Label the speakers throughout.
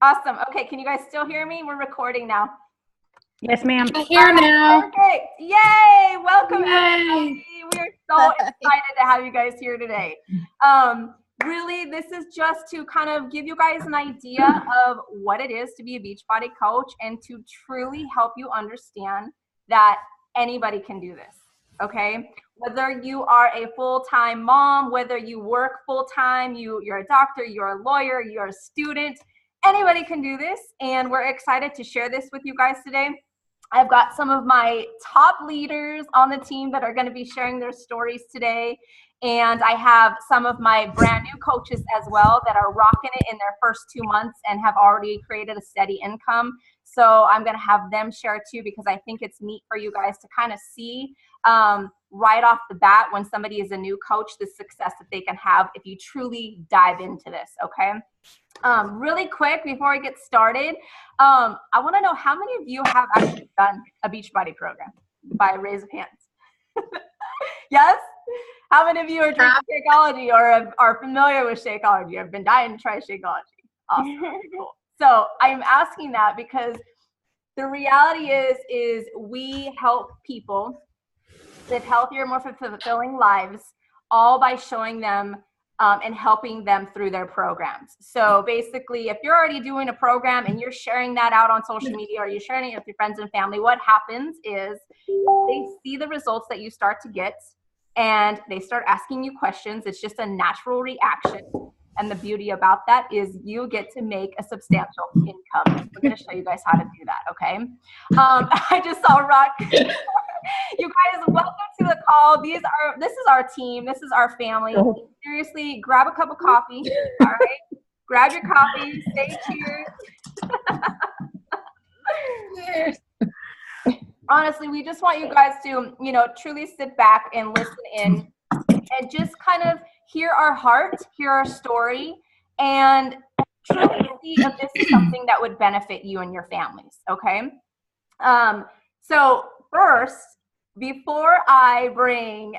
Speaker 1: Awesome. Okay, can you guys still hear me? We're recording now.
Speaker 2: Yes, ma'am.
Speaker 3: I'm here now.
Speaker 1: Perfect. Yay! Welcome,
Speaker 3: Yay.
Speaker 1: everybody. We are so excited to have you guys here today. Really, this is just to kind of give you guys an idea of what it is to be a Beachbody coach and to truly help you understand that anybody can do this, okay? Whether you are a full-time mom, whether you work full-time, you're a doctor, you're a lawyer, you're a student, anybody can do this, and we're excited to share this with you guys today. I've got some of my top leaders on the team that are going to be sharing their stories today. And I have some of my brand new coaches as well that are rocking it in their first 2 months and have already created a steady income. So I'm going to have them share too, because I think it's neat for you guys to kind of see right off the bat when somebody is a new coach, the success that they can have if you truly dive into this, okay? Really quick, before I get started, I want to know how many of you have actually done a Beachbody program by a raise of hands? Yes? How many of you are drinking Shakeology or are familiar with Shakeology? I've been dying to try Shakeology. Awesome. Cool. So I'm asking that because the reality is we help people live healthier, more fulfilling lives, all by showing them and helping them through their programs. So basically, if you're already doing a program and you're sharing that out on social media or you're sharing it with your friends and family, what happens is they see the results that you start to get and they start asking you questions. It's just a natural reaction. And the beauty about that is you get to make a substantial income. We're going to show you guys how to do that, okay? I just saw Rock. You guys, welcome to the call. This is our team. This is our family. Seriously, grab a cup of coffee. All right? Grab your coffee. Say cheers. Cheers. Honestly, we just want you guys to, truly sit back and listen in and just kind of hear our heart, hear our story, and truly see if this is something that would benefit you and your families, okay? So first, before I bring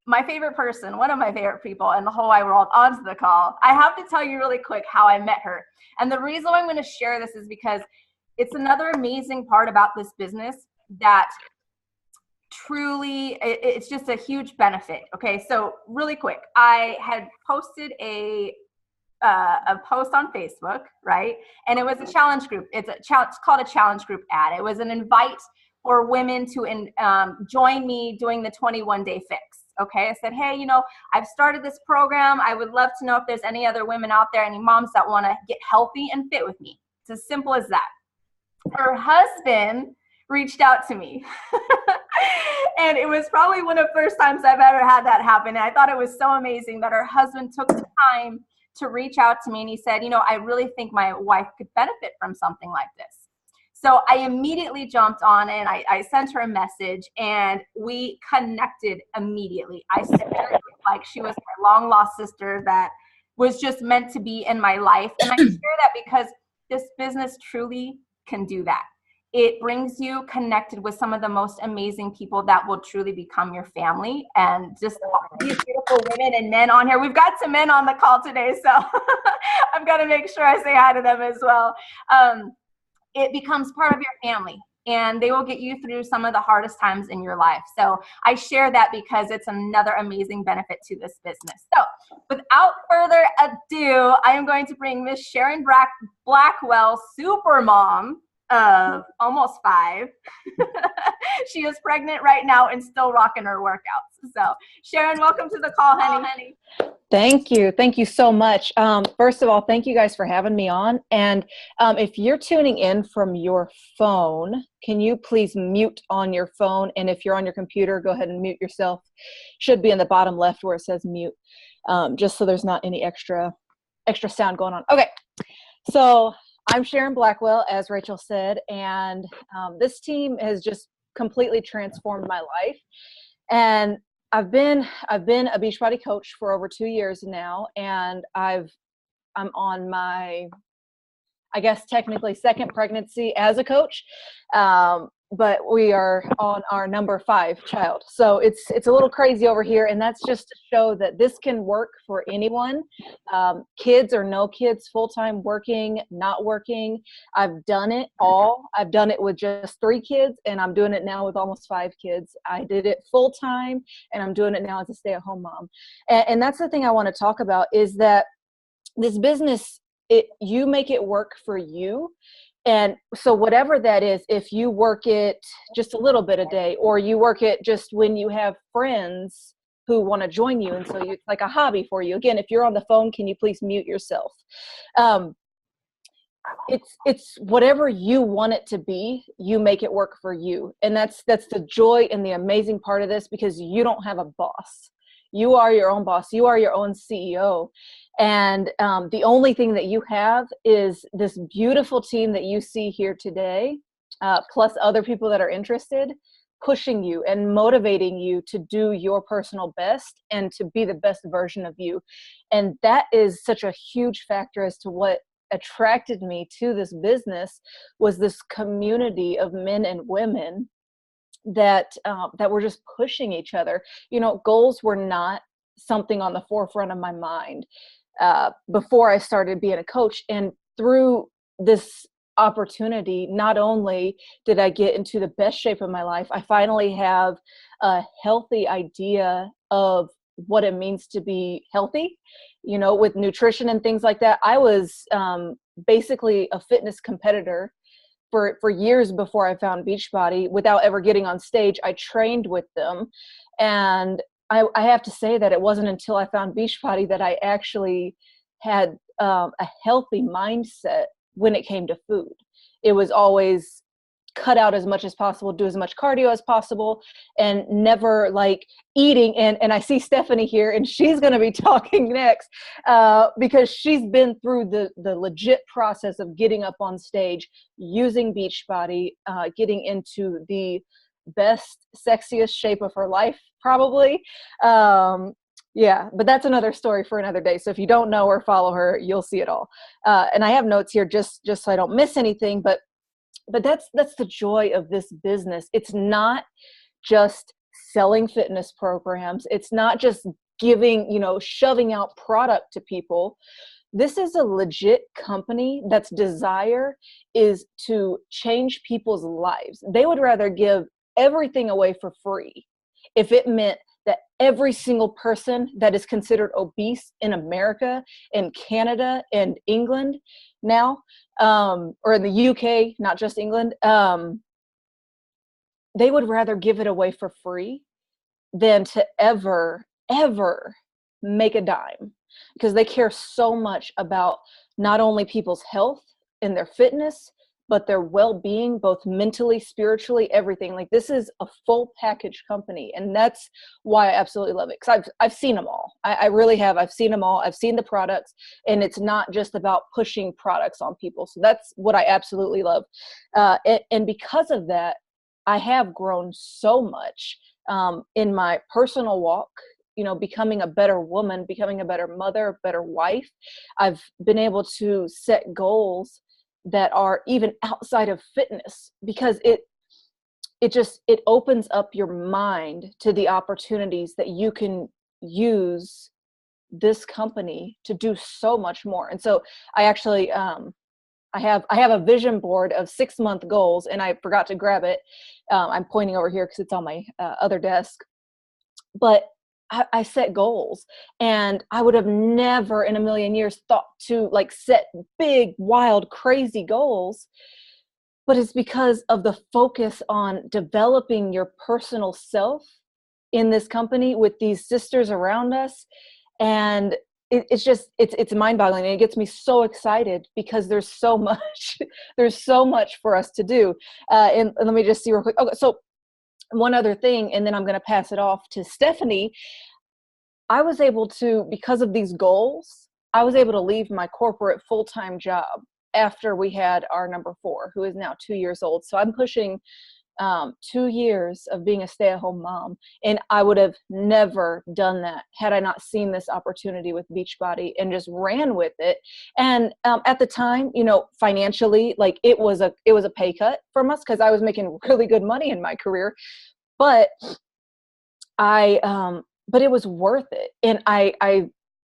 Speaker 1: my favorite person, one of my favorite people in the whole wide world onto the call, I have to tell you really quick how I met her. And the reason why I'm going to share this is because it's another amazing part about this business that truly, it's just a huge benefit. Okay, so really quick, I had posted a post on Facebook, right? And it was a challenge group. It's called a challenge group ad. It was an invite for women to join me doing the 21-day fix. Okay, I said, hey, I've started this program. I would love to know if there's any other women out there, any moms that want to get healthy and fit with me. It's as simple as that. Her husband reached out to me. And it was probably one of the first times I've ever had that happen. And I thought it was so amazing that her husband took the time to reach out to me. And he said, I really think my wife could benefit from something like this. So I immediately jumped on and I sent her a message and we connected immediately. I said her like she was my long lost sister that was just meant to be in my life. And I share that because this business truly can do that. It brings you connected with some of the most amazing people that will truly become your family, and just these beautiful women and men on here. We've got some men on the call today, so I've got to make sure I say hi to them as well. It becomes part of your family, and they will get you through some of the hardest times in your life. So I share that because it's another amazing benefit to this business. So without further ado, I am going to bring Miss Sharon Blackwell, super mom of almost 5. She is pregnant right now and still rocking her workouts. So Sharon, welcome to the call, honey.
Speaker 2: Thank you. Thank you so much. First of all, thank you guys for having me on. And if you're tuning in from your phone, can you please mute on your phone? And if you're on your computer, go ahead and mute yourself. Should be in the bottom left where it says mute, just so there's not any extra sound going on. Okay. So I'm Sharon Blackwell, as Rachel said, and this team has just completely transformed my life. And I've been a Beachbody coach for over 2 years now, and I'm on my, I guess technically second pregnancy as a coach. but we are on our number 5 child. So it's a little crazy over here. And that's just to show that this can work for anyone, kids or no kids, full-time, working, not working. I've done it all. I've done it with just 3 kids, and I'm doing it now with almost 5 kids. I did it full-time, and I'm doing it now as a stay-at-home mom. And that's the thing I want to talk about, is that this business, you make it work for you. And so whatever that is, if you work it just a little bit a day, or you work it just when you have friends who want to join you, and so it's like a hobby for you. Again, if you're on the phone, can you please mute yourself? It's whatever you want it to be, you make it work for you. And that's the joy and the amazing part of this, because you don't have a boss. You are your own boss. You are your own CEO. And the only thing that you have is this beautiful team that you see here today, plus other people that are interested, pushing you and motivating you to do your personal best and to be the best version of you. And that is such a huge factor as to what attracted me to this business, was this community of men and women that were just pushing each other. You know, goals were not something on the forefront of my mind before I started being a coach. And through this opportunity, not only did I get into the best shape of my life, I finally have a healthy idea of what it means to be healthy, you know, with nutrition and things like that. I was basically a fitness competitor for years before I found Beachbody. Without ever getting on stage, I trained with them. And I have to say that it wasn't until I found Beachbody that I actually had a healthy mindset when it came to food. It was always cut out as much as possible, do as much cardio as possible, and never like eating. And I see Stephanie here, and she's going to be talking next because she's been through the legit process of getting up on stage, using Beachbody, getting into the best, sexiest shape of her life, probably. Yeah, but that's another story for another day. So if you don't know or follow her, you'll see it all. And I have notes here just so I don't miss anything, but that's the joy of this business. It's not just selling fitness programs. It's not just giving, shoving out product to people. This is a legit company that's desire is to change people's lives. They would rather give everything away for free if it meant that every single person that is considered obese in America and Canada and England now, or in the UK, not just England, they would rather give it away for free than to ever make a dime, because they care so much about not only people's health and their fitness, but their well-being, both mentally, spiritually, everything. Like, this is a full package company. And that's why I absolutely love it. Because I've seen them all. I really have. I've seen them all. I've seen the products, and it's not just about pushing products on people. So that's what I absolutely love. And because of that, I have grown so much in my personal walk, becoming a better woman, becoming a better mother, a better wife. I've been able to set goals that are even outside of fitness, because it opens up your mind to the opportunities that you can use this company to do so much more. And so I actually I have a vision board of 6-month goals, and I forgot to grab it. I'm pointing over here because it's on my other desk. But I set goals, and I would have never in a million years thought to set big, wild, crazy goals. But it's because of the focus on developing your personal self in this company with these sisters around us. And it's mind-boggling, and it gets me so excited because there's so much for us to do. And let me just see real quick. Okay, so one other thing, and then I'm going to pass it off to Stephanie. I was able to, because of these goals, I was able to leave my corporate full-time job after we had our number 4, who is now 2 years old. So I'm pushing 2 years of being a stay-at-home mom, and I would have never done that had I not seen this opportunity with Beachbody and just ran with it. And at the time, you know, financially, like it was a pay cut from us because I was making really good money in my career, but but it was worth it. And I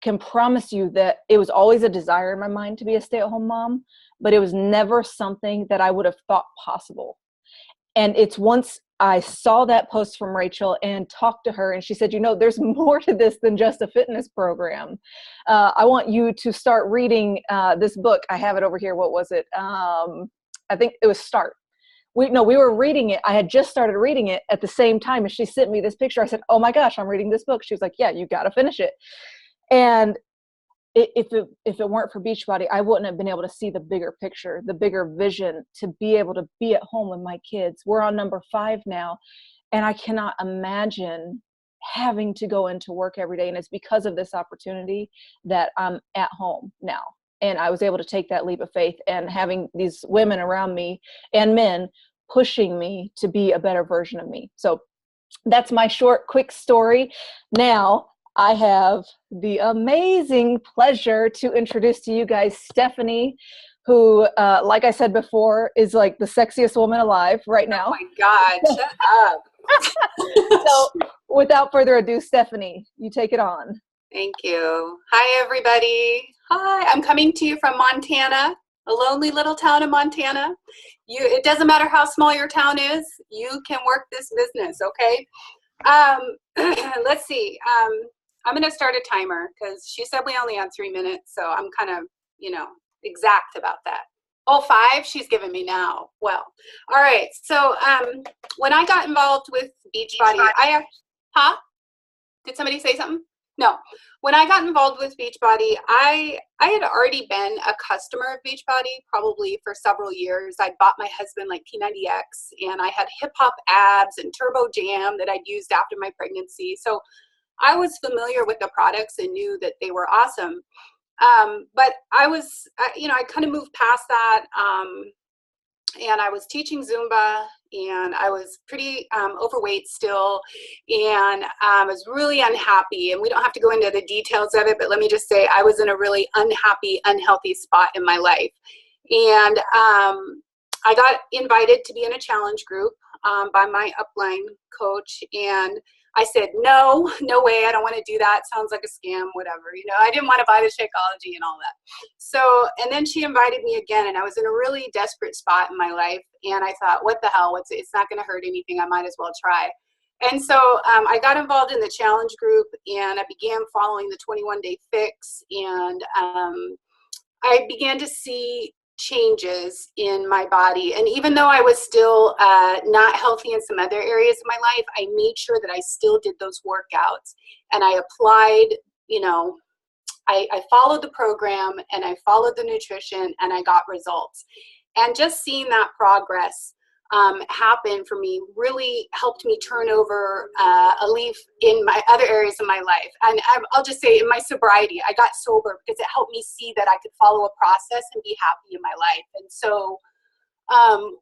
Speaker 2: can promise you that it was always a desire in my mind to be a stay-at-home mom, but it was never something that I would have thought possible. And it's once I saw that post from Rachel and talked to her, and she said, you know, there's more to this than just a fitness program. I want you to start reading this book. I have it over here. What was it? I think it was Start. We were reading it. I had just started reading it at the same time as she sent me this picture. I said, oh my gosh, I'm reading this book. She was like, yeah, you got to finish it. And if it weren't for Beachbody, I wouldn't have been able to see the bigger picture, the bigger vision, to be able to be at home with my kids. We're on number 5 now, and I cannot imagine having to go into work every day. And it's because of this opportunity that I'm at home now. And I was able to take that leap of faith, and having these women around me and men pushing me to be a better version of me. So that's my short, quick story. Now, I have the amazing pleasure to introduce to you guys Stephanie, who, like I said before, is like the sexiest woman alive right now.
Speaker 3: Oh my God, shut up.
Speaker 2: So without further ado, Stephanie, you take it on.
Speaker 3: Thank you. Hi, everybody. Hi, I'm coming to you from Montana, a lonely little town in Montana. It doesn't matter how small your town is, you can work this business, okay? Let's see. I'm going to start a timer because she said we only had 3 minutes, so I'm kind of, exact about that. Oh, 5 she's giving me now. Well, all right. So when I got involved with Beachbody, Did somebody say something? No. When I got involved with Beachbody, I had already been a customer of Beachbody probably for several years. I bought my husband like P90X, and I had hip hop abs and Turbo Jam that I'd used after my pregnancy. So I was familiar with the products and knew that they were awesome. But I kind of moved past that. And I was teaching Zumba, and I was pretty overweight still, and I was really unhappy. And we don't have to go into the details of it, but let me just say I was in a really unhappy, unhealthy spot in my life. And I got invited to be in a challenge group by my upline coach, and I said, no way, I don't want to do that. Sounds like a scam, whatever. I didn't want to buy the Shakeology and all that. So, and then she invited me again, and I was in a really desperate spot in my life. And I thought, what the hell? It's not going to hurt anything. I might as well try. And so I got involved in the challenge group, and I began following the 21-day fix. And I began to see changes in my body. And even though I was still not healthy in some other areas of my life, I made sure that I still did those workouts, and I applied, I followed the program, and I followed the nutrition, and I got results. And just seeing that progress happen for me really helped me turn over a leaf in my other areas of my life. And I'll just say, in my sobriety, I got sober because it helped me see that I could follow a process and be happy in my life. And so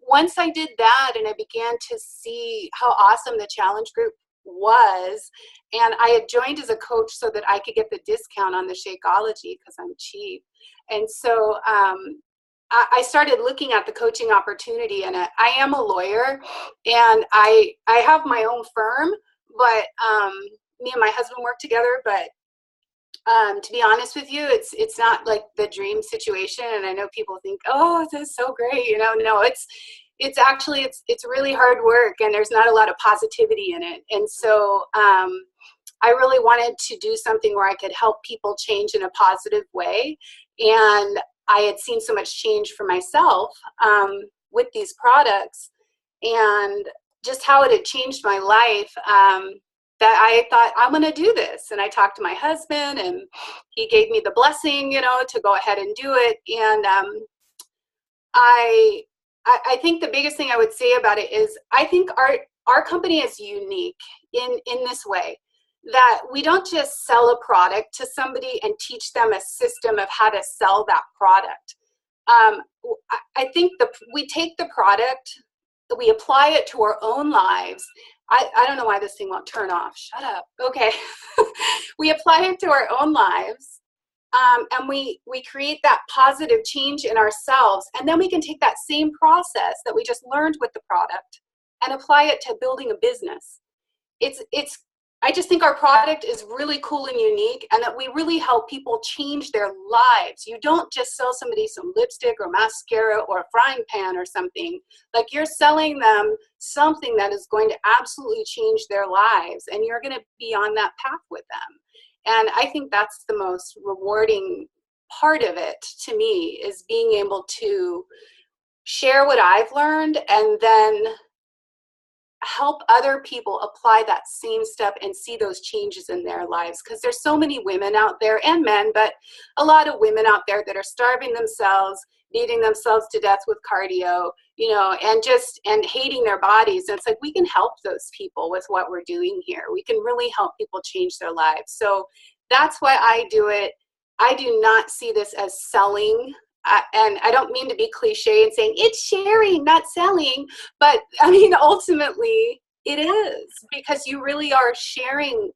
Speaker 3: once I did that, and I began to see how awesome the challenge group was, and I had joined as a coach so that I could get the discount on the Shakeology because I'm cheap. And so I started looking at the coaching opportunity, and I am a lawyer, and I have my own firm, but me and my husband work together. But to be honest with you, it's not like the dream situation. And I know people think, oh, this is so great. No, it's actually, it's really hard work, and there's not a lot of positivity in it. And so I really wanted to do something where I could help people change in a positive way. And I had seen so much change for myself with these products, and just how it had changed my life, that I thought, I'm going to do this. And I talked to my husband, and he gave me the blessing, to go ahead and do it. And I think the biggest thing I would say about it is I think our company is unique in this way, that we don't just sell a product to somebody and teach them a system of how to sell that product. I think we take the product we apply it to our own lives. I don't know why this thing won't turn off. Shut up. Okay. We apply it to our own lives, and we create that positive change in ourselves. And then we can take that same process that we just learned with the product and apply it to building a business. I just think our product is really cool and unique, and that we really help people change their lives. You don't just sell somebody some lipstick or mascara or a frying pan or something. Like, you're selling them something that is going to absolutely change their lives, and you're going to be on that path with them. And I think that's the most rewarding part of it to me, is being able to share what I've learned and then help other people apply that same step and see those changes in their lives. Because there's so many women out there, and men, but a lot of women out there that are starving themselves, beating themselves to death with cardio, and hating their bodies. And it's like, we can help those people with what we're doing here. We can really help people change their lives. So that's why I do it. I do not see this as selling. And I don't mean to be cliche and saying it's sharing, not selling, but I mean, ultimately it is, because you really are sharing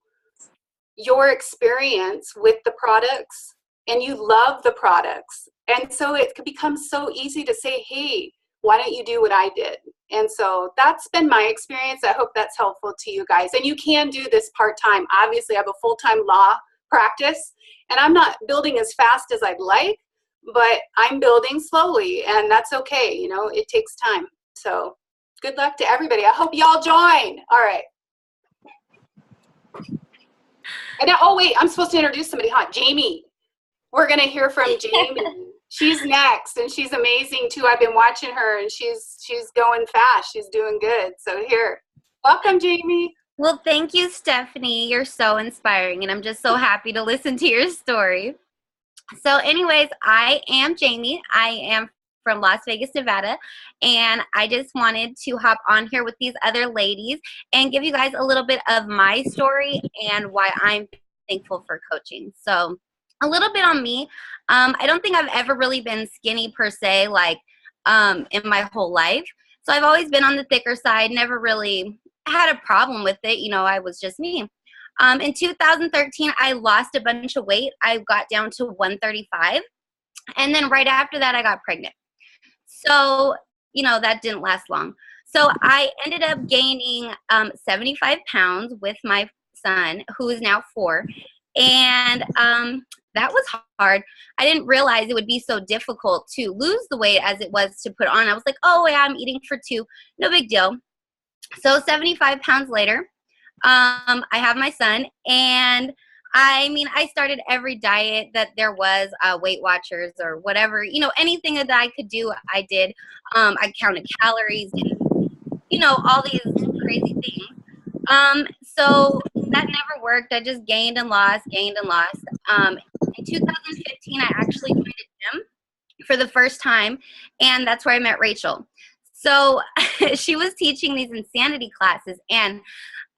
Speaker 3: your experience with the products, and you love the products. And so it could become so easy to say, hey, why don't you do what I did? And so that's been my experience. I hope that's helpful to you guys. And you can do this part-time. Obviously, I have a full-time law practice, and I'm not building as fast as I'd like, but I'm building slowly, and that's okay. It takes time. So good luck to everybody. I hope y'all join. All right. And now, oh wait, I'm supposed to introduce somebody, huh? Jamie. We're going to hear from Jamie. She's next, and she's amazing too. I've been watching her, and she's going fast. She's doing good. So here, welcome, Jamie.
Speaker 4: Well, thank you, Stephanie. You're so inspiring, and I'm just so happy to listen to your story. So anyways, I am Jamie. I am from Las Vegas, Nevada, and I just wanted to hop on here with these other ladies and give you guys a little bit of my story and why I'm thankful for coaching. So a little bit on me. I don't think I've ever really been skinny per se, like in my whole life. So I've always been on the thicker side, never really had a problem with it. I was just me. In 2013, I lost a bunch of weight. I got down to 135. And then right after that, I got pregnant. So, that didn't last long. So I ended up gaining 75 pounds with my son, who is now 4. And that was hard. I didn't realize it would be so difficult to lose the weight as it was to put on. I was like, oh, yeah, I'm eating for 2. No big deal. So 75 pounds later, I have my son, and I started every diet that there was, Weight Watchers or whatever, anything that I could do, I did. I counted calories and, all these crazy things. So that never worked. I just gained and lost. In 2015, I actually joined a gym for the first time, and that's where I met Rachel. So she was teaching these insanity classes, and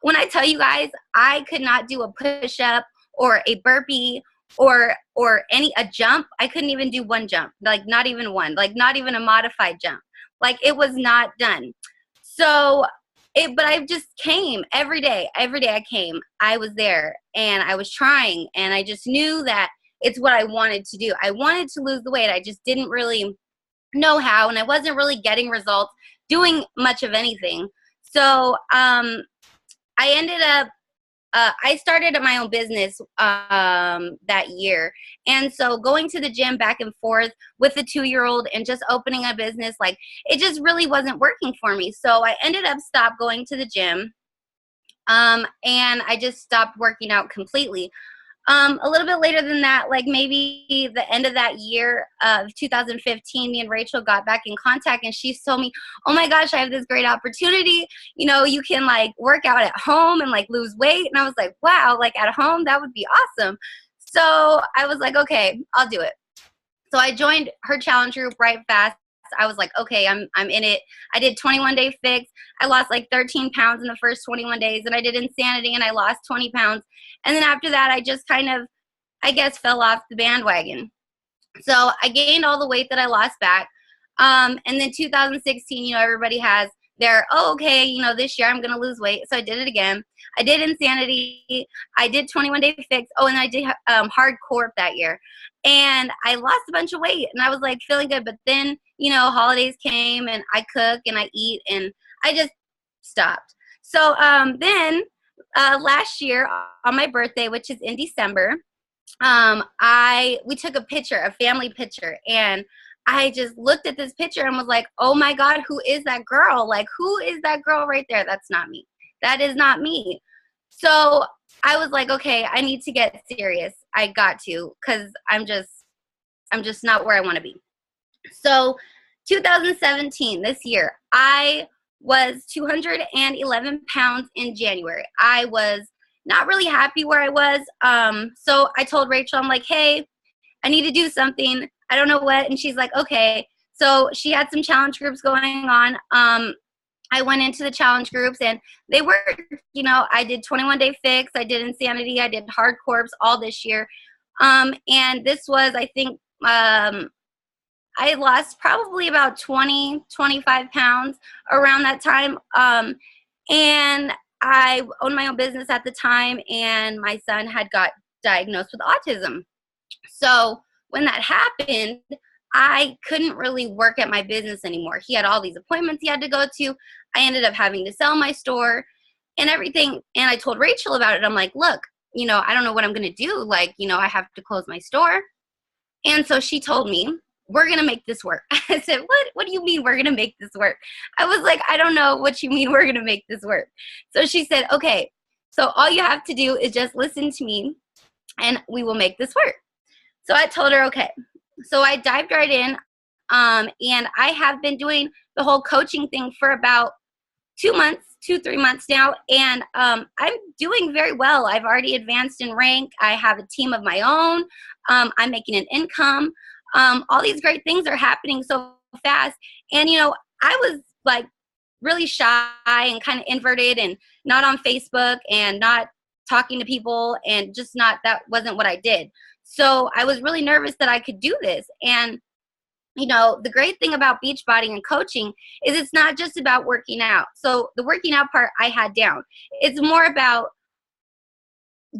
Speaker 4: when I tell you guys, I could not do a push-up or a burpee or a jump. I couldn't even do one jump, like not even one, like not even a modified jump. Like, it was not done. So, but I just came every day. Every day I came, I was there, and I was trying, and I just knew that it's what I wanted to do. I wanted to lose the weight. I just didn't really know how, and I wasn't really getting results doing much of anything. So, I ended up, I started my own business that year. And so going to the gym back and forth with a 2-year-old and just opening a business, like, it just really wasn't working for me. So I ended up stopped going to the gym, and I just stopped working out completely. A little bit later than that, like maybe the end of that year of 2015, me and Rachel got back in contact, and she told me, oh my gosh, I have this great opportunity. You can like work out at home and like lose weight. And I was like, wow, like at home, that would be awesome. So I was like, okay, I'll do it. So I joined her challenge group right fast. I was like, okay, I'm in it. I did 21-day fix. I lost like 13 pounds in the first 21 days, and I did insanity, and I lost 20 pounds. And then after that, I just kind of, I guess, fell off the bandwagon. So I gained all the weight that I lost back. And then 2016, everybody has they're, oh, okay, you know, this year I'm going to lose weight. So I did it again. I did Insanity. I did 21 Day Fix. Oh, and I did Hard Corp that year. And I lost a bunch of weight and I was like feeling good. But then, you know, holidays came and I cook and I eat and I just stopped. So then last year on my birthday, which is in December, we took a picture, a family picture, and I just looked at this picture and was like, oh my God, who is that girl? Like, who is that girl right there? That's not me. That is not me. So I was like, okay, I need to get serious. I got to, because I'm just not where I want to be. So 2017, this year, I was 211 pounds in January. I was not really happy where I was. So I told Rachel, I'm like, hey, I need to do something. I don't know what. And she's like, okay. So she had some challenge groups going on. I went into the challenge groups and they were, you know, I did 21 Day Fix. I did Insanity. I did Hard Corps all this year. And this was, I think, I lost probably about 20, 25 pounds around that time. And I owned my own business at the time, and my son had got diagnosed with autism. So when that happened, I couldn't really work at my business anymore. He had all these appointments he had to go to. I ended up having to sell my store and everything. And I told Rachel about it. I'm like, look, you know, I don't know what I'm going to do. Like, you know, I have to close my store. And so she told me, we're going to make this work. I said, what do you mean we're going to make this work? I was like, I don't know what you mean we're going to make this work. So she said, okay, so all you have to do is just listen to me and we will make this work. So I told her, okay. So I dived right in, and I have been doing the whole coaching thing for about 2 months, 3 months now, and I'm doing very well. I've already advanced in rank. I have a team of my own. I'm making an income. All these great things are happening so fast. And, you know, I was like really shy and kind of introverted and not on Facebook and not talking to people and just not, that wasn't what I did. So I was really nervous that I could do this. And, you know, the great thing about Beachbody and coaching is it's not just about working out. So the working out part I had down. It's more about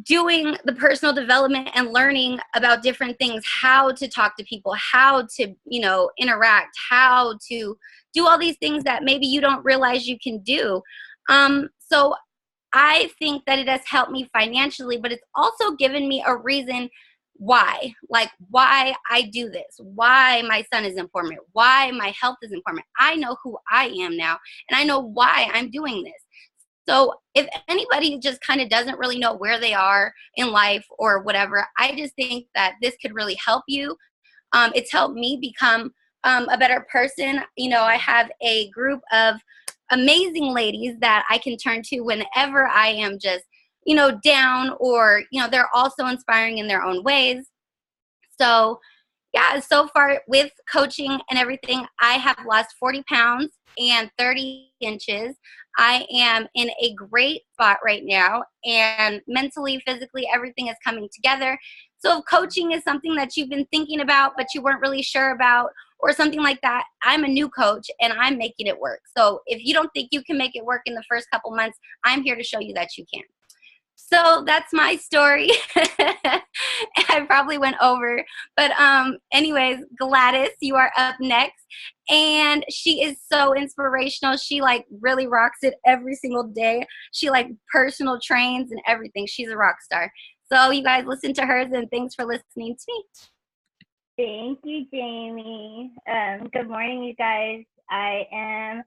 Speaker 4: doing the personal development and learning about different things, how to talk to people, how to, you know, interact, how to do all these things that maybe you don't realize you can do. So I think that it has helped me financially, but it's also given me a reason why I do this, why my son is important, why my health is important. I know who I am now, and I know why I'm doing this. So if anybody just kind of doesn't really know where they are in life or whatever, I just think that this could really help you. It's helped me become a better person. You know, I have a group of amazing ladies that I can turn to whenever I am just, you know, down, or, you know, they're also inspiring in their own ways. So yeah, so far with coaching and everything, I have lost 40 pounds and 30 inches. I am in a great spot right now, and mentally, physically, everything is coming together. So if coaching is something that you've been thinking about, but you weren't really sure about, or something like that, I'm a new coach and I'm making it work. So if you don't think you can make it work in the first couple months, I'm here to show you that you can. So that's my story. I probably went over, but anyways, Gladys, you are up next, and she is so inspirational. She like really rocks it every single day. She like personal trains and everything. She's a rock star. So you guys listen to hers, and thanks for listening to me.
Speaker 5: Thank you, Jamie. Good morning, you guys. I am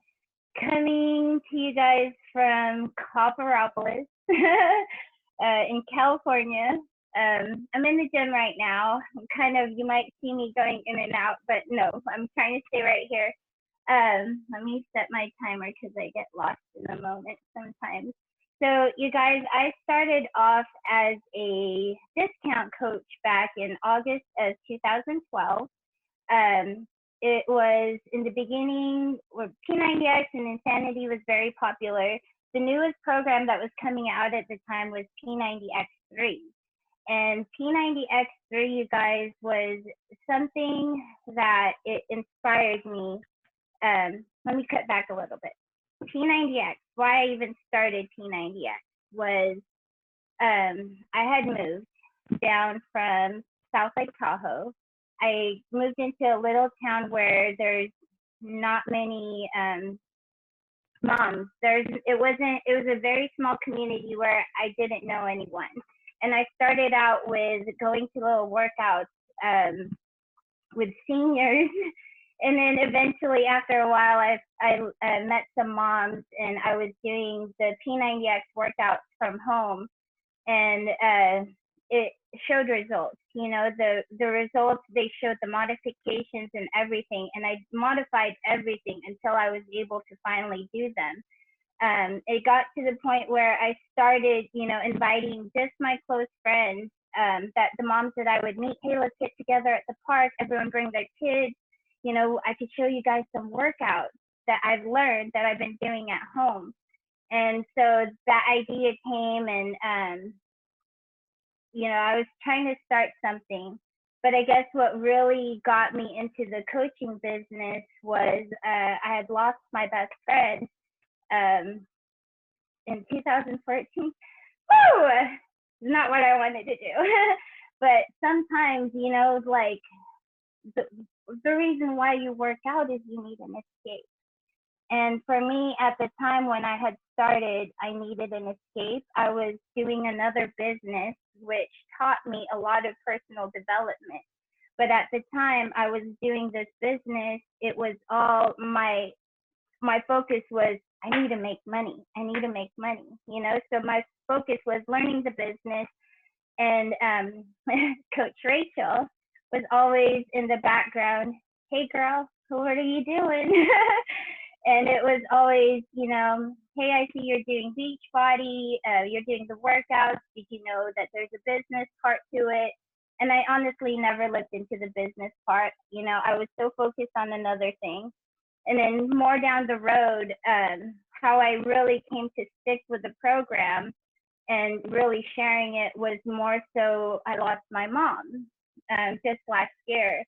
Speaker 5: coming to you guys from Copperopolis in California. I'm in the gym right now. You might see me going in and out, but no, I'm trying to stay right here. Let me set my timer because I get lost in a moment sometimes. So you guys, I started off as a discount coach back in August of 2012. It was in the beginning where P90X and Insanity was very popular. The newest program that was coming out at the time was P90X3. And P90X3, you guys, was something that it inspired me. Let me cut back a little bit. P90X, why I even started P90X was I had moved down from South Lake Tahoe. I moved into a little town where there's not many moms. It was a very small community where I didn't know anyone. And I started out with going to little workouts with seniors. And then eventually, after a while, I met some moms, and I was doing the P90X workouts from home, and it showed results. You know, the results, they showed the modifications and everything, and I modified everything until I was able to finally do them. It got to the point where I started, you know, inviting just my close friends, that the moms that I would meet. Hey, let's get together at the park. Everyone bring their kids. You know, I could show you guys some workouts that I've learned that I've been doing at home. And so that idea came, and you know, I was trying to start something. But I guess what really got me into the coaching business was I had lost my best friend in 2014. Woo! It's not what I wanted to do. But sometimes, you know, like the reason why you work out is you need an escape. And for me, at the time when I had started, I needed an escape. I was doing another business, which taught me a lot of personal development. But at the time I was doing this business, it was all my focus was, I need to make money. I need to make money, you know? So my focus was learning the business. And Coach Rachel was always in the background. Hey girl, what are you doing? And it was always, you know, hey, I see you're doing Beachbody, you're doing the workouts. Did you know that there's a business part to it? And I honestly never looked into the business part. You know, I was so focused on another thing. And then more down the road, how I really came to stick with the program and really sharing it was more so I lost my mom just last year.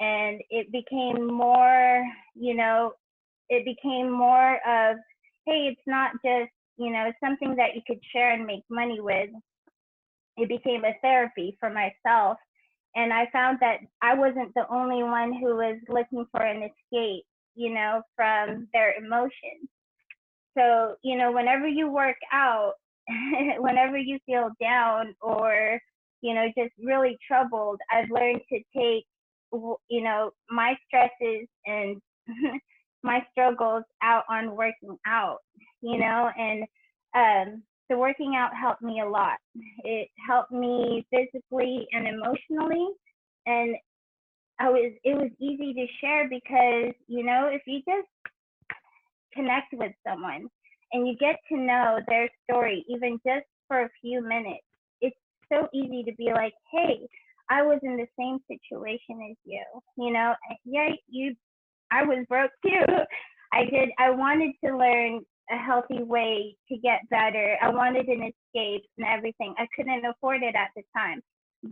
Speaker 5: And it became more, you know, it became more of, hey, it's not just, you know, something that you could share and make money with. It became a therapy for myself. And I found that I wasn't the only one who was looking for an escape, you know, from their emotions. So, you know, whenever you work out, whenever you feel down or, you know, just really troubled, I've learned to take, you know, my stresses and my struggles out on working out, you know, and the working out helped me a lot. It helped me physically and emotionally, and it was easy to share because, you know, if you just connect with someone and you get to know their story, even just for a few minutes, it's so easy to be like, hey, I was in the same situation as you know, yeah, I was broke too. I wanted to learn a healthy way to get better. I wanted an escape and everything. I couldn't afford it at the time.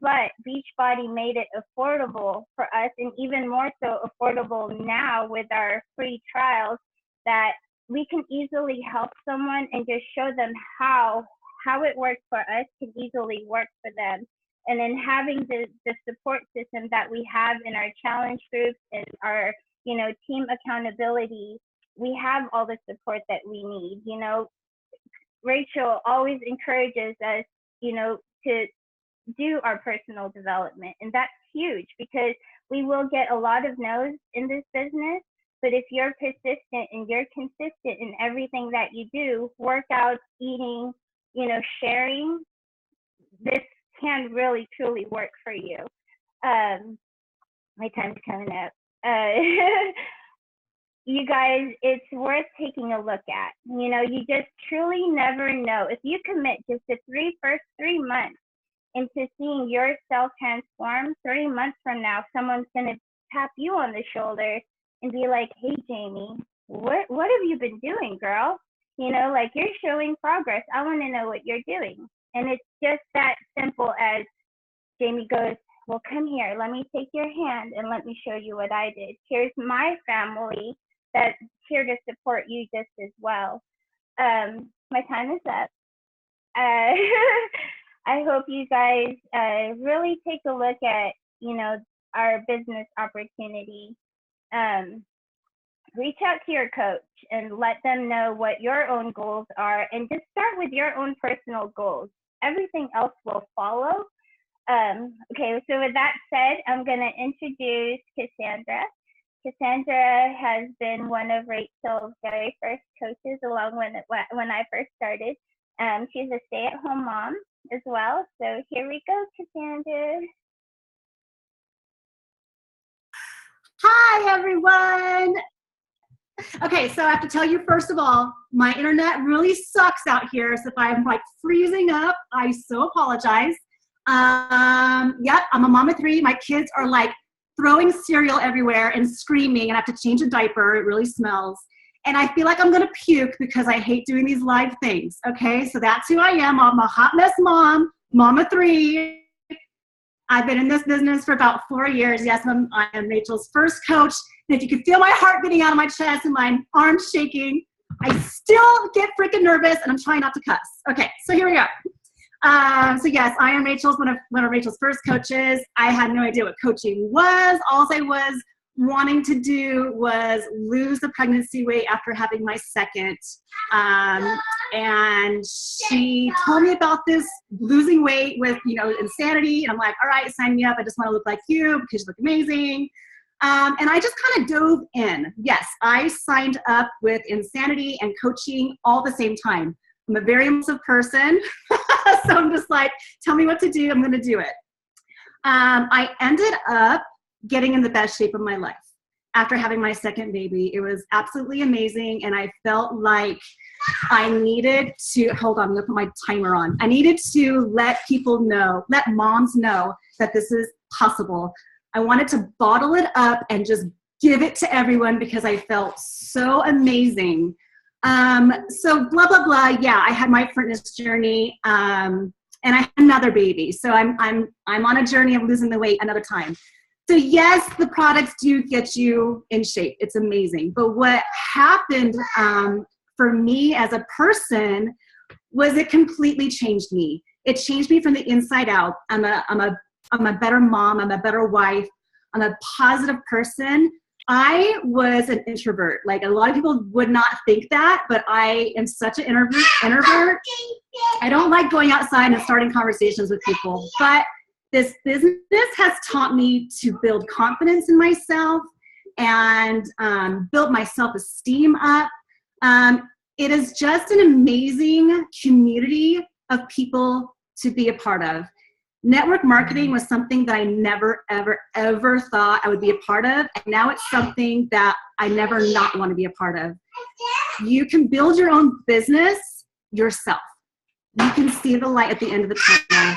Speaker 5: But Beachbody made it affordable for us, and even more so affordable now with our free trials, that we can easily help someone and just show them how it works for us can easily work for them. And then having the support system that we have in our challenge groups and our, you know, team accountability, we have all the support that we need. You know, Rachel always encourages us, you know, to do our personal development. And that's huge because we will get a lot of no's in this business. But if you're persistent and you're consistent in everything that you do, workouts, eating, you know, sharing, this can really truly work for you. My time's coming up. You guys, it's worth taking a look at. You know, you just truly never know. If you commit just the first 3 months into seeing yourself transform, 3 months from now, someone's going to tap you on the shoulder and be like, hey, Jamie, what have you been doing, girl? You know, like, you're showing progress. I want to know what you're doing. And it's just that simple as Jamie goes, well, come here. Let me take your hand and let me show you what I did. Here's my family. that's here to support you just as well. My time is up. I hope you guys really take a look at, our business opportunity. Reach out to your coach and let them know what your own goals are, and just start with your own personal goals. Everything else will follow. Okay, so with that said, I'm going to introduce Cassandra. Cassandra has been one of Rachel's very first coaches along when I first started. She's a stay-at-home mom as well. So here we go, Cassandra.
Speaker 6: Hi, everyone. Okay, so I have to tell you, first of all, my internet really sucks out here. So if I'm like freezing up, I so apologize. Yep, I'm a mom of 3. My kids are like throwing cereal everywhere and screaming, and I have to change a diaper. It really smells. And I feel like I'm gonna puke because I hate doing these live things, okay? So that's who I am. I'm a hot mess mom, mom of 3. I've been in this business for about 4 years. Yes, I am Rachel's first coach. And if you could feel my heart beating out of my chest and my arms shaking, I still get freaking nervous, and I'm trying not to cuss. Okay, so here we go. So yes, I am one of Rachel's first coaches. I had no idea what coaching was. All I was wanting to do was lose the pregnancy weight after having my second. And she told me about this losing weight with, Insanity. And I'm like, all right, sign me up. I just want to look like you because you look amazing. And I just kind of dove in. Yes, I signed up with Insanity and coaching all at the same time. I'm a very impulsive person. So I'm just like, tell me what to do. I'm going to do it. I ended up getting in the best shape of my life after having my second baby. It was absolutely amazing. And I felt like I needed to, hold on, I'm going to put my timer on. I needed to let moms know that this is possible. I wanted to bottle it up and just give it to everyone because I felt so amazing. So blah, blah, blah. Yeah, I had my fitness journey, and I had another baby. So I'm on a journey of losing the weight another time. So yes, the products do get you in shape. It's amazing. But what happened for me as a person was it completely changed me. It changed me from the inside out. I'm a better mom. I'm a better wife. I'm a positive person. I was an introvert. Like a lot of people would not think that, but I am such an introvert. I don't like going outside and starting conversations with people, but this business has taught me to build confidence in myself and build my self-esteem up. It is just an amazing community of people to be a part of. Network marketing was something that I never, ever, ever thought I would be a part of. And now it's something that I never not want to be a part of. You can build your own business yourself. You can see the light at the end of the tunnel.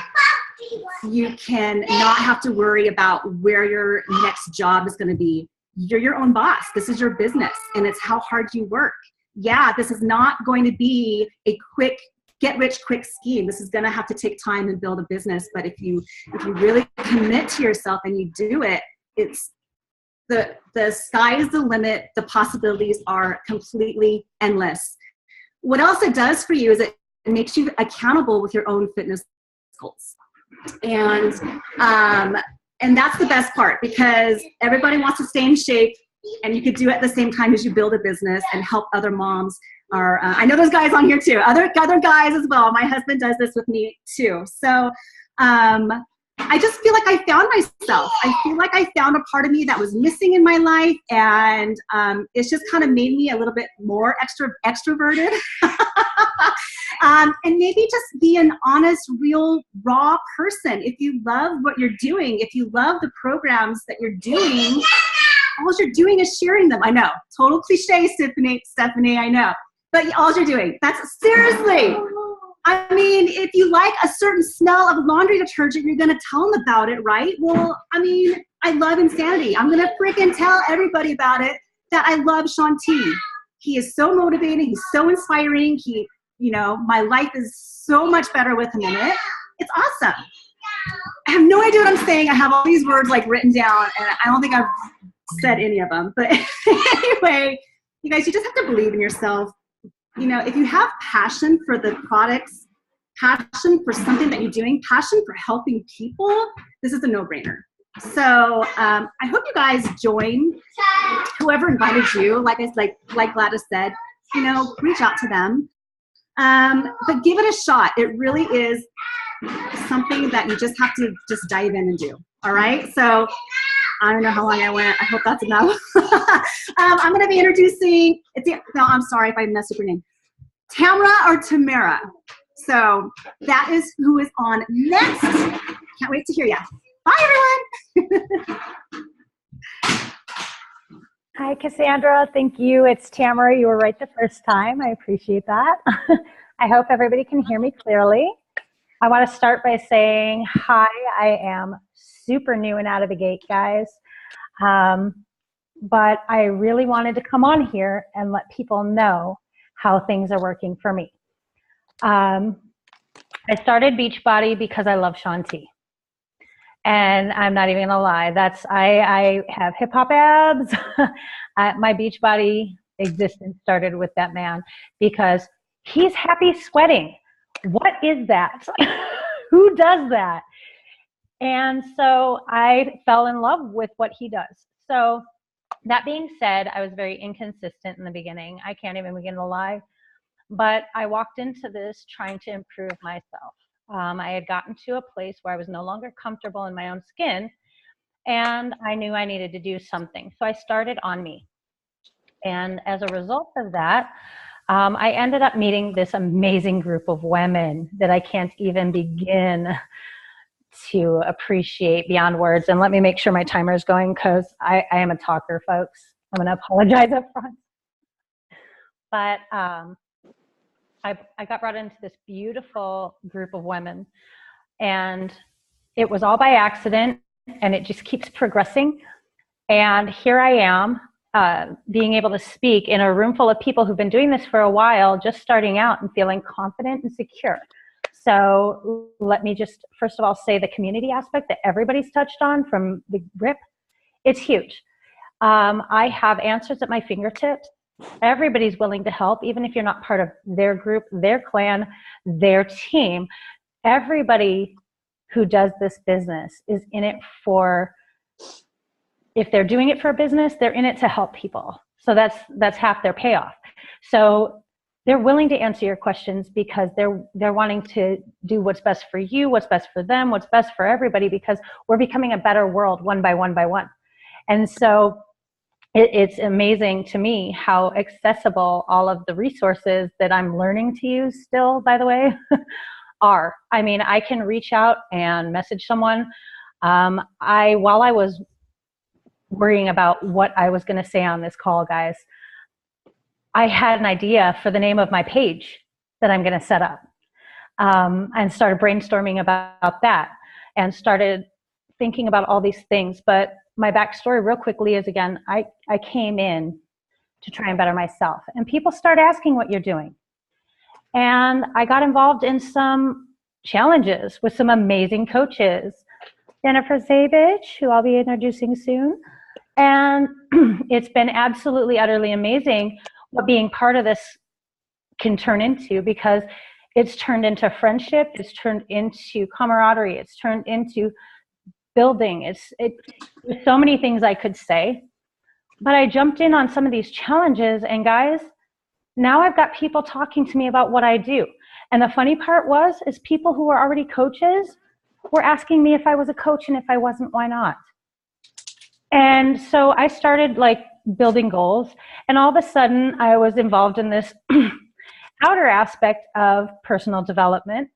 Speaker 6: You can not have to worry about where your next job is going to be. You're your own boss. This is your business, and it's how hard you work. Yeah, this is not going to be a quick get-rich-quick scheme. This is going to have to take time and build a business. But if you really commit to yourself and you do it, it's the sky is the limit. The possibilities are completely endless. What else it does for you is it makes you accountable with your own fitness goals. And that's the best part, because everybody wants to stay in shape, and you could do it at the same time as you build a business and help other moms. I know there's guys on here too, other guys as well. My husband does this with me too. So I just feel like I found myself. I feel like I found a part of me that was missing in my life, and it's just kind of made me a little bit more extroverted. And maybe just be an honest, real, raw person. If you love what you're doing, if you love the programs that you're doing, all you're doing is sharing them. I know, total cliche, Stephanie, I know. But all you're doing, that's seriously. I mean, if you like a certain smell of laundry detergent, you're going to tell them about it, right? Well, I mean, I love Insanity. I'm going to freaking tell everybody about it that I love Shaun T. He is so motivating. He's so inspiring. My life is so much better with him in it. It's awesome. I have no idea what I'm saying. I have all these words like written down, and I don't think I've said any of them. But anyway, you guys, you just have to believe in yourself. You know, if you have passion for the products, passion for something that you're doing, passion for helping people, this is a no-brainer. So I hope you guys join. Whoever invited you, like Gladys said, you know, reach out to them. But give it a shot. It really is something that you just have to just dive in and do. All right. So I don't know how long I went. I hope that's enough. I'm going to be introducing. No, I'm sorry if I messed up your name. Tamara or Tamara. So that is who is on next. Can't wait to hear you. Bye, everyone.
Speaker 7: Hi, Cassandra. Thank you. It's Tamara. You were right the first time. I appreciate that. I hope everybody can hear me clearly. I want to start by saying hi. I am super new and out of the gate, guys. But I really wanted to come on here and let people know how things are working for me. I started Beachbody because I love Shaun T. And I'm not even gonna lie, I have hip hop abs. My Beachbody existence started with that man because he's happy sweating. What is that? Who does that? And so I fell in love with what he does. So that being said, I was very inconsistent in the beginning. I can't even begin to lie. But I walked into this trying to improve myself. I had gotten to a place where I was no longer comfortable in my own skin, and I knew I needed to do something. So I started On Me. And as a result of that, I ended up meeting this amazing group of women that I can't even begin to appreciate beyond words. And let me make sure my timer is going because I am a talker, folks. I'm going to apologize up front. But I got brought into this beautiful group of women, and it was all by accident, and it just keeps progressing. And here I am being able to speak in a room full of people who've been doing this for a while, just starting out and feeling confident and secure. So let me just, first of all, say the community aspect that everybody's touched on from the rip. It's huge. I have answers at my fingertips. Everybody's willing to help, even if you're not part of their group, their clan, their team. Everybody who does this business is in it for, if they're doing it for a business, they're in it to help people. So that's half their payoff. So they're willing to answer your questions because they're wanting to do what's best for you, what's best for them, what's best for everybody, because we're becoming a better world one by one by one. And so it's amazing to me how accessible all of the resources that I'm learning to use still, by the way, are. I mean, I can reach out and message someone. While I was worrying about what I was going to say on this call, guys, I had an idea for the name of my page that I'm going to set up, and started brainstorming about that and started thinking about all these things. But my backstory real quickly is, again, I came in to try and better myself. And people start asking what you're doing. And I got involved in some challenges with some amazing coaches. Jennifer Zabich, who I'll be introducing soon. And it's been absolutely, utterly amazing what being part of this can turn into, because it's turned into friendship, it's turned into camaraderie, it's turned into building. There's so many things I could say, but I jumped in on some of these challenges, and guys, now I've got people talking to me about what I do. And the funny part is people who are already coaches were asking me if I was a coach, and if I wasn't, why not? And so I started like building goals, and all of a sudden I was involved in this outer aspect of personal development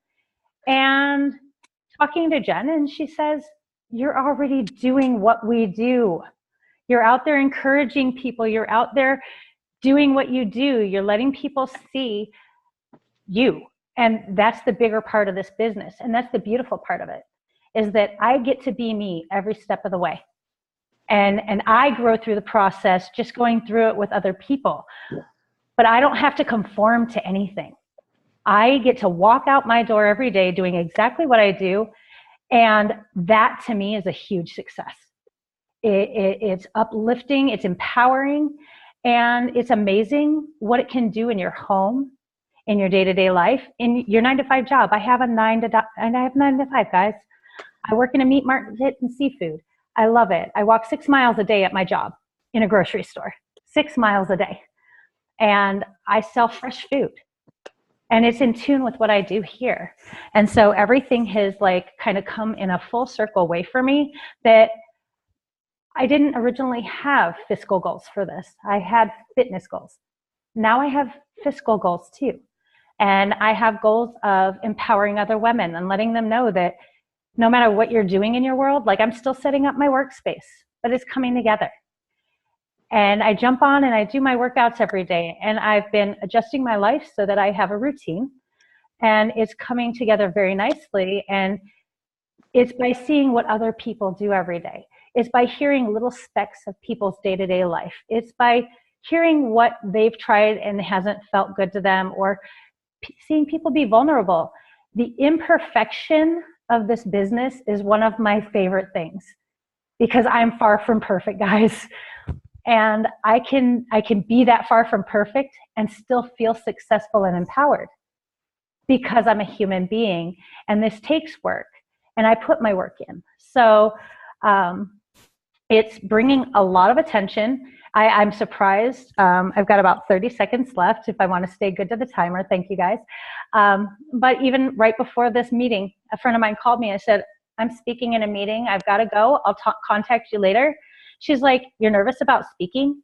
Speaker 7: and talking to Jen, and she says, you're already doing what we do. You're out there encouraging people. You're out there doing what you do. You're letting people see you. And that's the bigger part of this business. And that's the beautiful part of it, is that I get to be me every step of the way. And I grow through the process just going through it with other people. But I don't have to conform to anything. I get to walk out my door every day doing exactly what I do. And that to me is a huge success. It's uplifting, it's empowering, And it's amazing what it can do in your home, in your day-to-day life, in your 9-to-5 job. I have 9 to 5, guys. I work in a meat market and seafood. I love it. I walk 6 miles a day at my job in a grocery store, 6 miles a day. And I sell fresh food. And it's in tune with what I do here. And so everything has like kind of come in a full circle way for me, that I didn't originally have fiscal goals for this. I had fitness goals. Now I have fiscal goals too. And I have goals of empowering other women and letting them know that no matter what you're doing in your world, like I'm still setting up my workspace, but it's coming together. And I jump on and I do my workouts every day. And I've been adjusting my life so that I have a routine. And it's coming together very nicely. And it's by seeing what other people do every day. It's by hearing little specks of people's day-to-day life. It's by hearing what they've tried and hasn't felt good to them, or seeing people be vulnerable. The imperfection of this business is one of my favorite things, because I'm far from perfect, guys. And I can be that far from perfect and still feel successful and empowered, because I'm a human being, and this takes work, and I put my work in. So it's bringing a lot of attention. I'm surprised. I've got about 30 seconds left if I want to stay good to the timer. Thank you, guys. But even right before this meeting, a friend of mine called me and said, I'm speaking in a meeting. I've got to go. I'll contact you later. She's like, you're nervous about speaking?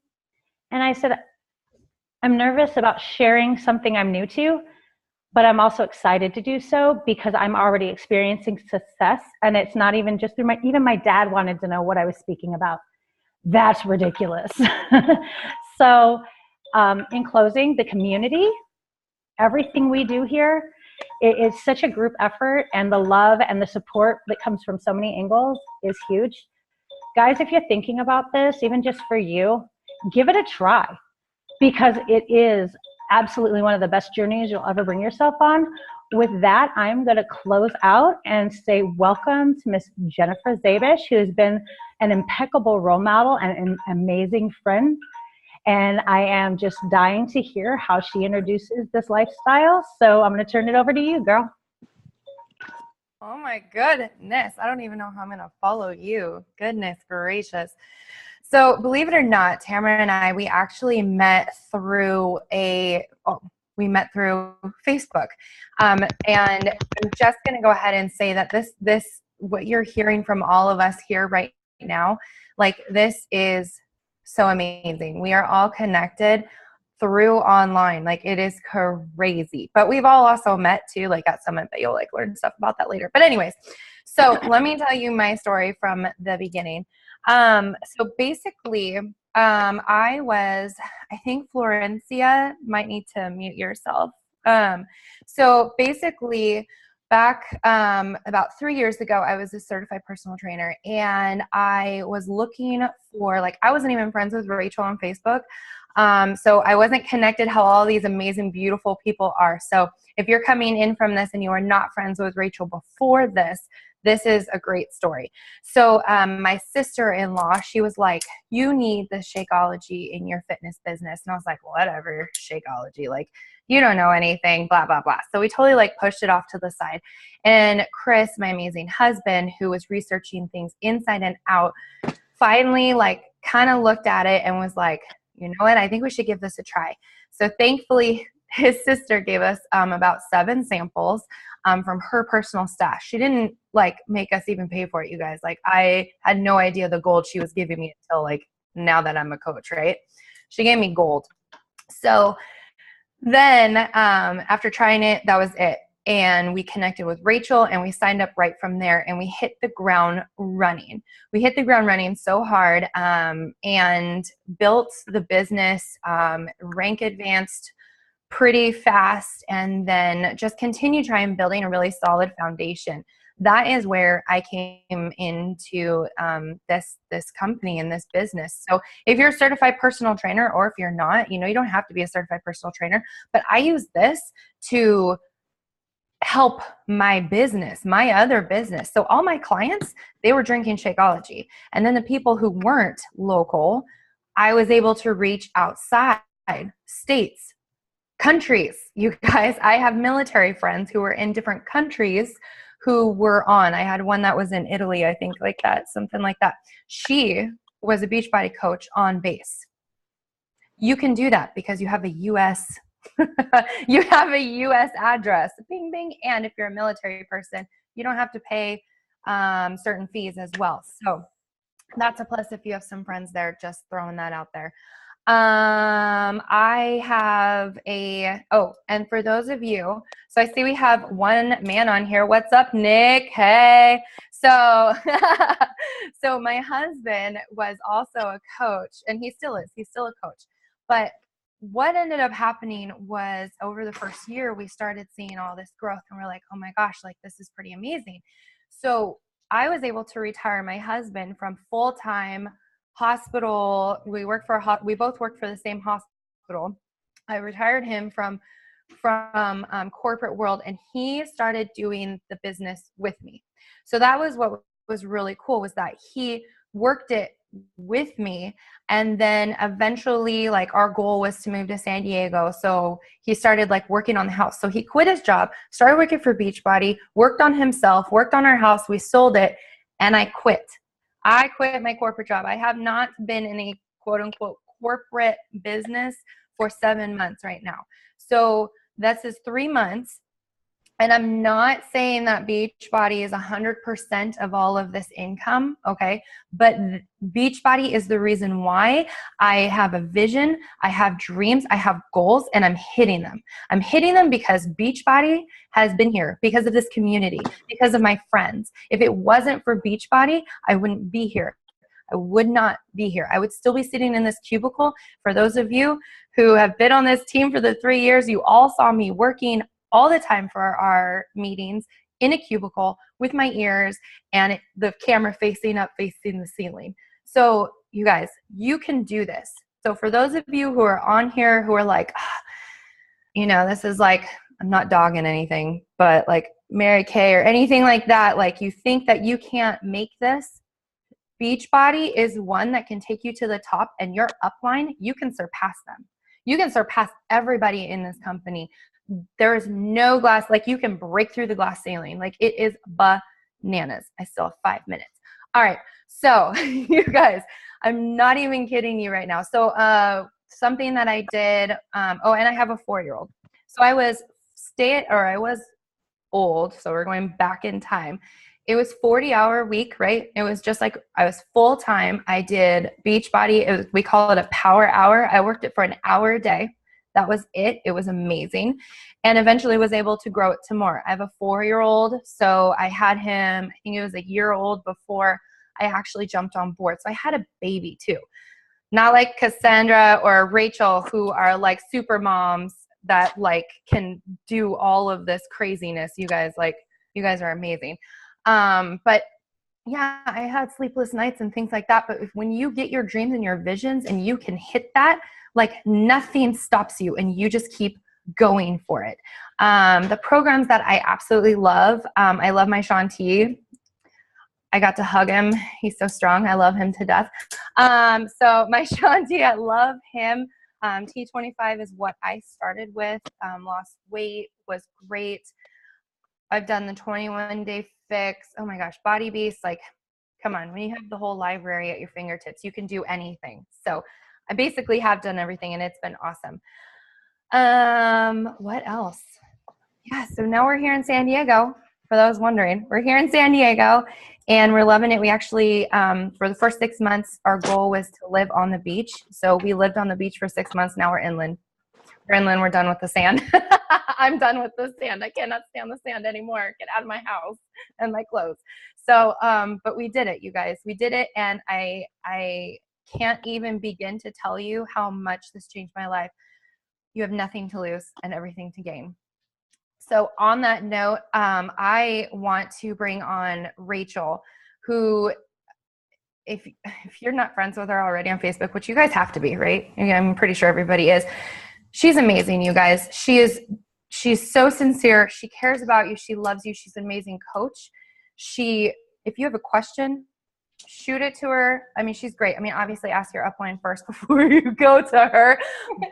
Speaker 7: And I said, I'm nervous about sharing something I'm new to, but I'm also excited to do so because I'm already experiencing success. And it's not even just through even my dad wanted to know what I was speaking about. That's ridiculous. So in closing, the community, everything we do here, it's such a group effort, and the love and the support that comes from so many angles is huge. Guys, if you're thinking about this, even just for you, give it a try, because it is absolutely one of the best journeys you'll ever bring yourself on. With that, I'm going to close out and say welcome to Miss Jennifer Zabish, who has been an impeccable role model and an amazing friend. And I am just dying to hear how she introduces this lifestyle. So I'm going to turn it over to you, girl.
Speaker 8: Oh my goodness. I don't even know how I'm going to follow you. Goodness gracious. So believe it or not, Tamara and I, we actually met through Facebook. And I'm just going to go ahead and say that this, what you're hearing from all of us here right now, like, this is so amazing. We are all connected through online. Like, it is crazy. But we've all also met too, like at Summit, but you'll like learn stuff about that later. But anyways, so let me tell you my story from the beginning. So basically, I think Florencia might need to mute yourself. So basically, back about 3 years ago, I was a certified personal trainer, and I was looking for, like, I wasn't even friends with Rachel on Facebook. So I wasn't connected how all these amazing, beautiful people are. So if you're coming in from this and you are not friends with Rachel before this is a great story. So my sister-in-law, she was like, you need the Shakeology in your fitness business. And I was like, whatever, Shakeology, like, you don't know anything, blah, blah, blah. So we totally like pushed it off to the side. And Chris, my amazing husband, who was researching things inside and out, finally like kind of looked at it and was like, you know what, I think we should give this a try. So thankfully, his sister gave us about 7 samples from her personal stash. She didn't like make us even pay for it, you guys. Like, I had no idea the gold she was giving me until like now that I'm a coach, right? She gave me gold. So then after trying it, that was it. And we connected with Rachel and we signed up right from there, and we hit the ground running. We hit the ground running so hard and built the business, rank advanced pretty fast, and then just continue trying building a really solid foundation. That is where I came into this company and this business. So if you're a certified personal trainer, or if you're not, you don't have to be a certified personal trainer, but I use this to help my business, my other business. So all my clients, they were drinking Shakeology. And then the people who weren't local, I was able to reach outside states, countries. You guys, I have military friends who were in different countries who were on. I had one that was in Italy, I think, like that, something like that. She was a Beachbody coach on base. You can do that because you have a U.S. you have a U.S. address, bing, bing. And if you're a military person, you don't have to pay certain fees as well. So that's a plus if you have some friends there, just throwing that out there. I have and for those of you, so I see we have one man on here. What's up, Nick? Hey. So, so my husband was also a coach, and he still is. He's still a coach. But what ended up happening was over the first year, we started seeing all this growth, and we're like, oh my gosh, like this is pretty amazing. So I was able to retire my husband from full-time hospital. We both worked for the same hospital. I retired him from corporate world, and he started doing the business with me. So that was what was really cool, was that he worked it with me. And then eventually, like, our goal was to move to San Diego. So he started like working on the house. So he quit his job, started working for Beachbody, worked on himself, worked on our house. We sold it, and I quit. I quit my corporate job. I have not been in a quote unquote corporate business for 7 months right now. So this is 3 months. And I'm not saying that Beachbody is 100% of all of this income, okay? But Beachbody is the reason why I have a vision, I have dreams, I have goals, and I'm hitting them. I'm hitting them because Beachbody has been here, because of this community, because of my friends. If it wasn't for Beachbody, I wouldn't be here. I would not be here. I would still be sitting in this cubicle. For those of you who have been on this team for the 3 years, you all saw me working all the time for our meetings in a cubicle with my ears and the camera facing up, facing the ceiling. So you guys, you can do this. So for those of you who are on here who are like, this is like, I'm not dogging anything, but like Mary Kay or anything like that, like you think that you can't make this, Beachbody is one that can take you to the top, and your upline, you can surpass them. You can surpass everybody in this company. There is no glass, like you can break through the glass ceiling. Like it is bananas. I still have 5 minutes. All right. So you guys, I'm not even kidding you right now. So something that I did, and I have a 4-year-old. So I was old. So we're going back in time. It was 40-hour week, right? It was just like I was full-time. I did Beachbody. We call it a power hour. I worked it for an hour a day. That was it. It was amazing. And eventually was able to grow it to more. I have a 4-year-old. So I had him, I think it was a year old before I actually jumped on board. So I had a baby too. Not like Cassandra or Rachel, who are like super moms that like can do all of this craziness. You guys are amazing. But yeah, I had sleepless nights and things like that. But when you get your dreams and your visions and you can hit that, like nothing stops you and you just keep going for it. The programs that I absolutely love, I love my Shaun T. I got to hug him. He's so strong. I love him to death. So my Shaun T, I love him. T25 is what I started with. Lost weight, was great. I've done the 21-day fix. Oh my gosh, Body Beast. Like, come on. When you have the whole library at your fingertips, you can do anything. So I basically have done everything, and it's been awesome. What else? Yeah, so now we're here in San Diego. For those wondering, we're here in San Diego, and we're loving it. We actually, for the first 6 months, our goal was to live on the beach. So we lived on the beach for 6 months. Now we're inland. We're inland. We're done with the sand. I'm done with the sand. I cannot stand the sand anymore. Get out of my house and my clothes. So, but we did it, you guys. We did it, and I can't even begin to tell you how much this changed my life. You have nothing to lose and everything to gain. So on that note, I want to bring on Rachel, who, if you're not friends with her already on Facebook, which you guys have to be, right? I'm pretty sure everybody is. She's amazing, you guys. She's so sincere. She cares about you. She loves you. She's an amazing coach. If you have a question, shoot it to her. I mean, she's great. I mean, obviously ask your upline first before you go to her,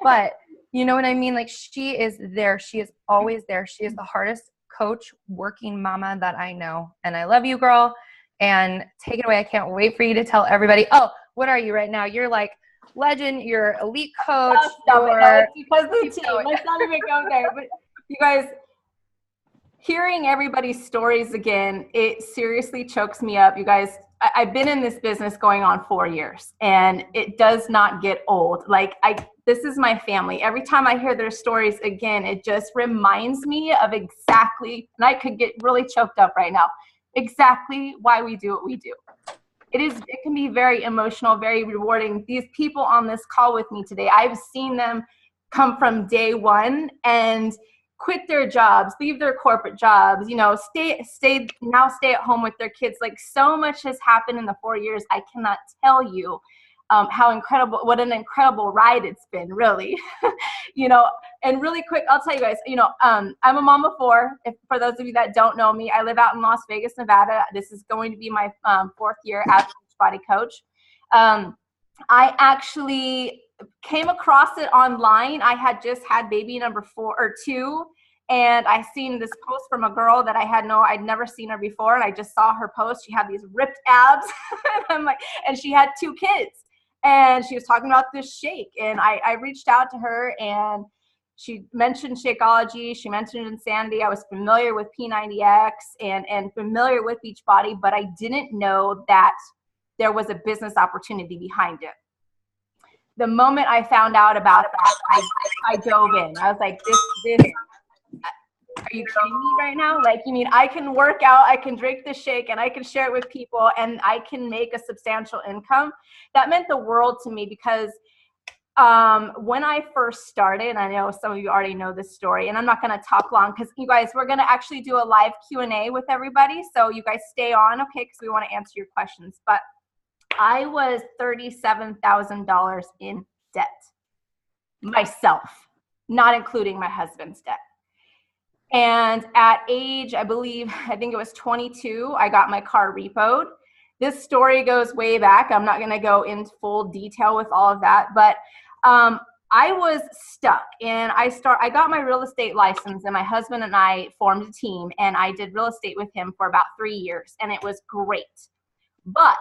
Speaker 8: but you know what I mean? Like, she is there. She is always there. She is the hardest coach, working mama that I know. And I love you, girl. And take it away. I can't wait for you to tell everybody. Oh, what are you right now? You're like legend. You're elite coach.
Speaker 1: It's because of the team. Let's not even go there. But you guys, hearing everybody's stories again, it seriously chokes me up. You guys, I've been in this business going on 4 years, and it does not get old. Like, this is my family. Every time I hear their stories again, it just reminds me of exactly, and I could get really choked up right now, exactly why we do what we do. It can be very emotional, very rewarding. These people on this call with me today, I've seen them come from day one and quit their jobs, leave their corporate jobs, stay at home with their kids. Like, so much has happened in the 4 years. I cannot tell you what an incredible ride it's been, really. And really quick, I'll tell you guys, I'm a mom of 4. For those of you that don't know me, I live out in Las Vegas, Nevada. This is going to be my 4th year as a Beachbody coach. I actually came across it online. I had just had baby number 2, and I seen this post from a girl that I'd never seen her before, and I just saw her post. She had these ripped abs, and I'm like, and she had 2 kids, and she was talking about this shake, and I reached out to her, and she mentioned Shakeology. She mentioned Insanity. I was familiar with P90X and familiar with Beachbody, but I didn't know that there was a business opportunity behind it. The moment I found out about that, I dove in. I was like, this, are you kidding me right now? Like, you mean I can work out, I can drink the shake, and I can share it with people, and I can make a substantial income? That meant the world to me, because when I first started, and I know some of you already know this story, and I'm not going to talk long, because you guys, we're going to actually do a live Q&A with everybody. So you guys stay on, okay, because we want to answer your questions. But I was $37,000 in debt myself, not including my husband's debt. And at age, I think it was 22, I got my car repoed. This story goes way back. I'm not going to go into full detail with all of that, but I was stuck, and I got my real estate license, and my husband and I formed a team, and I did real estate with him for about 3 years, and it was great. But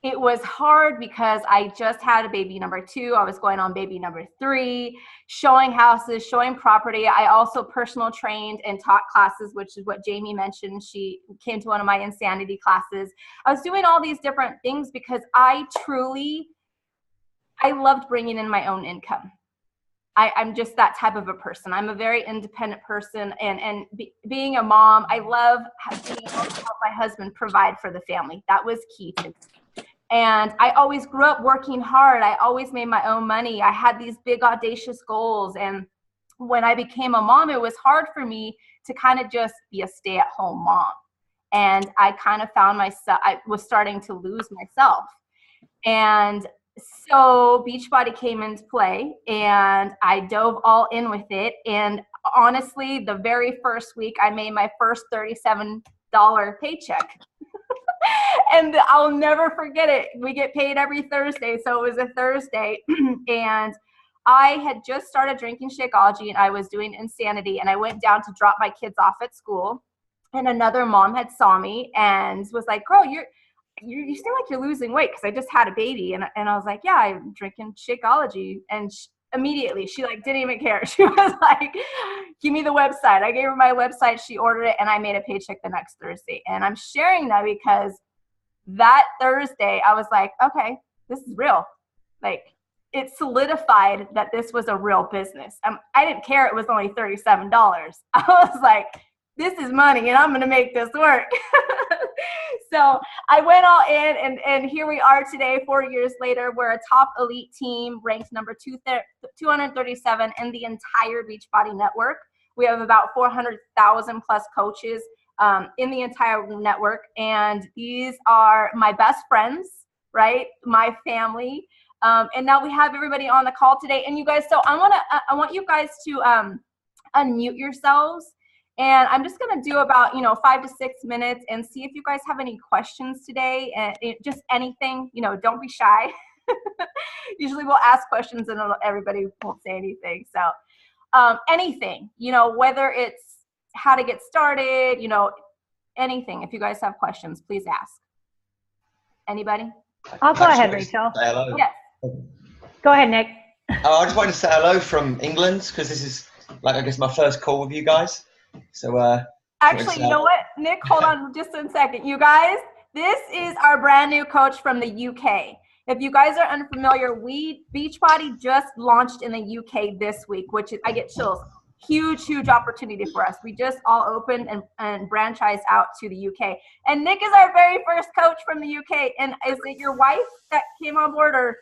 Speaker 1: it was hard because I just had a baby number 2. I was going on baby number 3, showing houses, showing property. I also personal trained and taught classes, which is what Jamie mentioned. She came to one of my Insanity classes. I was doing all these different things because I loved bringing in my own income. I'm just that type of a person. I'm a very independent person, and being a mom, I love being able to help my husband provide for the family. That was key to me. And I always grew up working hard. I always made my own money. I had these big audacious goals. And when I became a mom, it was hard for me to kind of just be a stay-at-home mom. And I kind of found myself, I was starting to lose myself. And so Beachbody came into play, and I dove all in with it. And honestly, the very first week, I made my first $37 paycheck. And I'll never forget it. We get paid every Thursday, so it was a Thursday. And I had just started drinking Shakeology, and I was doing Insanity, and I went down to drop my kids off at school, and another mom had saw me and was like, girl, you seem like you're losing weight, because I just had a baby. And I was like, yeah, I'm drinking Shakeology. And immediately she didn't even care. She was like, give me the website. I gave her my website. She ordered it, and I made a paycheck the next Thursday. And I'm sharing that because that Thursday I was like, okay, this is real. Like, it solidified that this was a real business. I didn't care it was only $37. I was like, this is money, and I'm going to make this work. So I went all in, and here we are today, 4 years later. We're a top elite team, ranked number 237 in the entire Beachbody network. We have about 400,000 plus coaches in the entire network, and these are my best friends, right? My family. And now we have everybody on the call today. And you guys, so I want you guys to unmute yourselves And I'm just going to do about, 5 to 6 minutes and see if you guys have any questions today, and just anything, don't be shy. Usually we'll ask questions and everybody won't say anything. So anything, whether it's how to get started, anything. If you guys have questions, please ask. Anybody?
Speaker 7: I'll go ahead, Rachel.
Speaker 9: Say hello.
Speaker 1: Yes.
Speaker 7: Go ahead, Nick.
Speaker 9: Oh, I just wanted to say hello from England because this is, I guess, my first call with you guys. So,
Speaker 1: actually, you know what, Nick, hold on just a second. You guys, this is our brand new coach from the UK. If you guys are unfamiliar, Beachbody just launched in the UK this week, which is, I get chills. Huge opportunity for us. We just all opened and franchised out to the UK. And Nick is our very first coach from the UK. And is it your wife that came on board, or?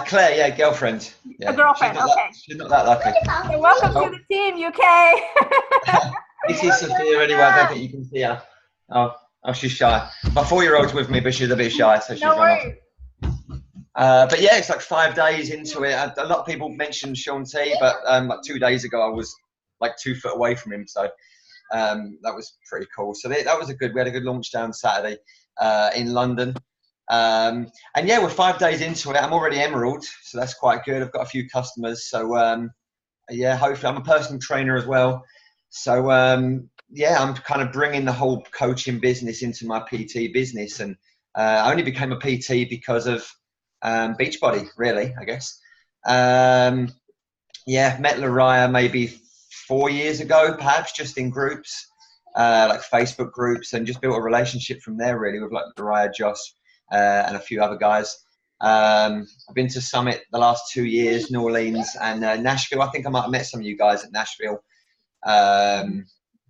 Speaker 9: Claire, yeah, girlfriend. Yeah.
Speaker 1: A girlfriend, okay.
Speaker 9: She's not that lucky.
Speaker 1: So welcome to the team, UK.
Speaker 9: This is Sophia anyway. I don't think you can see her. Oh, she's shy. My 4-year-old's with me, but she's a bit shy, so she's
Speaker 1: No worries.
Speaker 9: But yeah, it's like 5 days into it. A lot of people mentioned Shaun T, but like 2 days ago, I was like 2 foot away from him, so that was pretty cool. So that was we had a good launch down Saturday in London. And yeah, we're 5 days into it. I'm already Emerald, so that's quite good. I've got a few customers, so yeah, hopefully I'm a personal trainer as well. So yeah, I'm kind of bringing the whole coaching business into my PT business, and I only became a PT because of Beachbody, really, I guess. Yeah, met Lariah maybe 4 years ago, perhaps, just in groups, like Facebook groups, and just built a relationship from there, really, with like Lariah, Josh, and a few other guys. I've been to Summit the last 2 years, New Orleans and Nashville. I think I might have met some of you guys at Nashville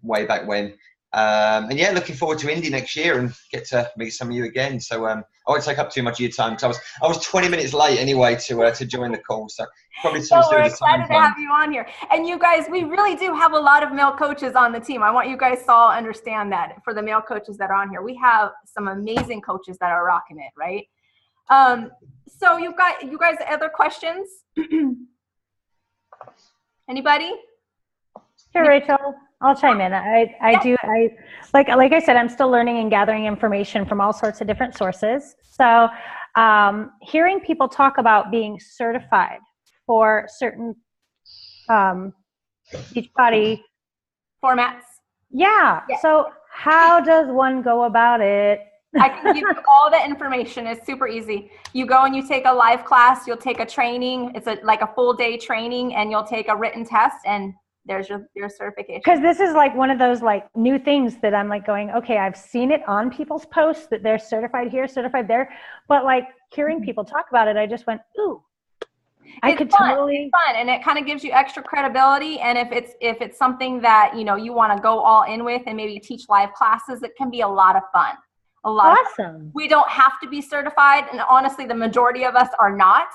Speaker 9: way back when. And yeah, looking forward to Indy next year and get to meet some of you again. So I won't take up too much of your time because I was 20 minutes late anyway to join the call. So probably
Speaker 1: So we're excited to have you on here. And you guys, we really do have a lot of male coaches on the team. I want you guys to all understand that for the male coaches that are on here. We have some amazing coaches that are rocking it, right? So you guys, other questions? Anybody?
Speaker 7: Sure, Rachel. I'll chime in. Like I said, I'm still learning and gathering information from all sorts of different sources. So hearing people talk about being certified for certain Beachbody
Speaker 1: formats.
Speaker 7: Yeah. So how does one go about it?
Speaker 1: I can give you all the information. It's super easy. You go and you take a live class. You'll take a training. It's like a full day training, and you'll take a written test, and there's your certification.
Speaker 7: Because this is like one of those like new things that I'm like going, okay, I've seen it on people's posts that they're certified here, certified there, but like hearing people talk about it, I just went, ooh,
Speaker 1: It's fun, and it kind of gives you extra credibility. And if it's something that you want to go all in with and maybe teach live classes, it can be a lot of fun.
Speaker 7: Awesome.
Speaker 1: We don't have to be certified, and honestly, the majority of us are not.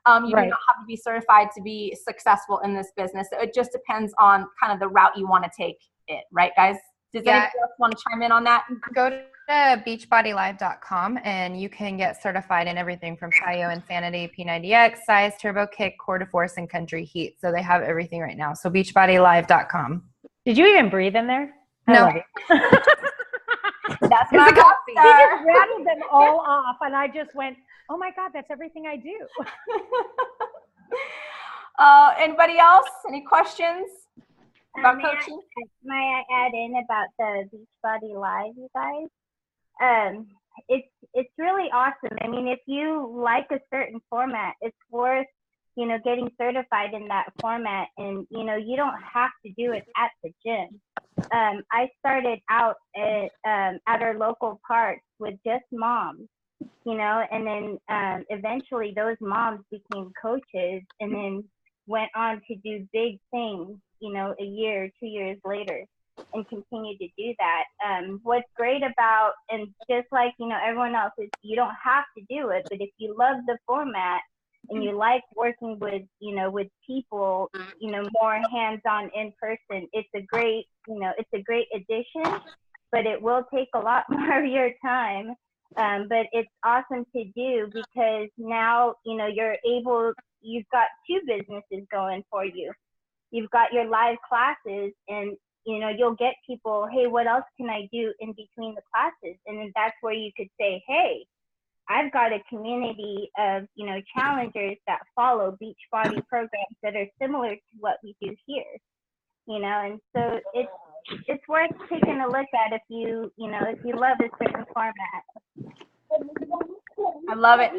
Speaker 1: You do not have to be certified to be successful in this business. It just depends on kind of the route you want to take it, right, guys? Does anyone else want to chime in on that?
Speaker 8: Go to beachbodylive.com and you can get certified in everything from Plyo Insanity, P90X, Size, Turbo Kick, Core to Force, and Country Heat. So they have everything right now. So beachbodylive.com.
Speaker 7: Did you even breathe in there?
Speaker 8: No.
Speaker 1: That's my
Speaker 7: he just rattled them all off, and I just went, oh my God, that's everything I do.
Speaker 1: Anybody else? Any questions about coaching?
Speaker 5: May I add in about the Beachbody Live, you guys? It's really awesome. I mean, if you like a certain format, it's worth getting certified in that format, and you don't have to do it at the gym. I started out at our local parks with just moms, and then eventually those moms became coaches and then went on to do big things, a year, 2 years later, and continue to do that. What's great about, and just like, everyone else, is you don't have to do it, but if you love the format and you like working with, with people, more hands-on in person, it's a great addition, but it will take a lot more of your time. But it's awesome to do because now, you've got two businesses going for you. You've got your live classes, and you'll get people, hey, what else can I do in between the classes? And then that's where you could say, hey, I've got a community of, challengers that follow Beachbody programs that are similar to what we do here, and so it's worth taking a look at if you love a certain format.
Speaker 1: I love it.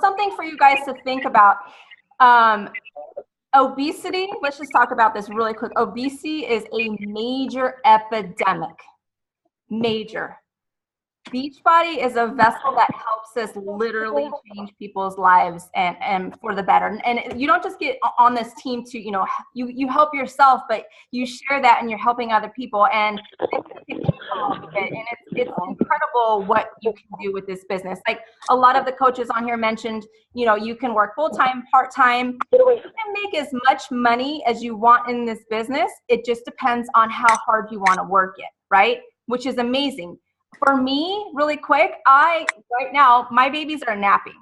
Speaker 1: Something for you guys to think about. Obesity, let's just talk about this really quick. Obesity is a major epidemic. Major. Beachbody is a vessel that helps us literally change people's lives and for the better. And you don't just get on this team to, you help yourself, but you share that and you're helping other people. And it's incredible what you can do with this business. Like a lot of the coaches on here mentioned, you can work full-time, part-time. You can make as much money as you want in this business. It just depends on how hard you want to work it, right? Which is amazing. For me, really quick, right now, my babies are napping.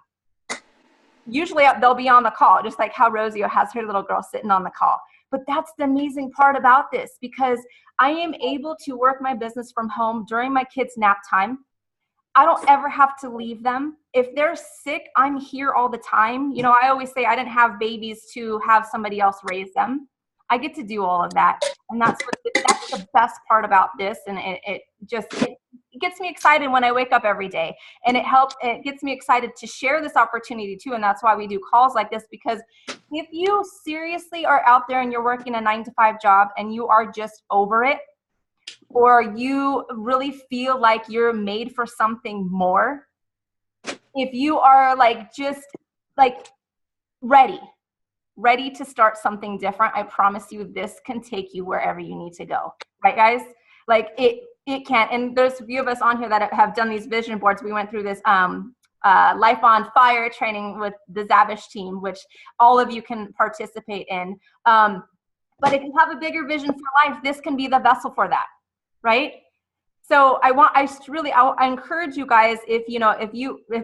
Speaker 1: Usually they'll be on the call, just like how Rosie has her little girl sitting on the call. But that's the amazing part about this, because I am able to work my business from home during my kids' nap time. I don't ever have to leave them. If they're sick, I'm here all the time. I always say I didn't have babies to have somebody else raise them. I get to do all of that. And that's the best part about this. And it gets me excited when I wake up every day. And it gets me excited to share this opportunity too. And that's why we do calls like this, because if you seriously are out there and you're working a 9-to-5 job and you are just over it, or you really feel like you're made for something more, if you are ready to start something different, I promise you this can take you wherever you need to go. Right, guys? Like it can. And there's a few of us on here that have done these vision boards. We went through this Life on Fire training with the Zavish team, which all of you can participate in. But if you have a bigger vision for life, this can be the vessel for that, right? So I encourage you guys, if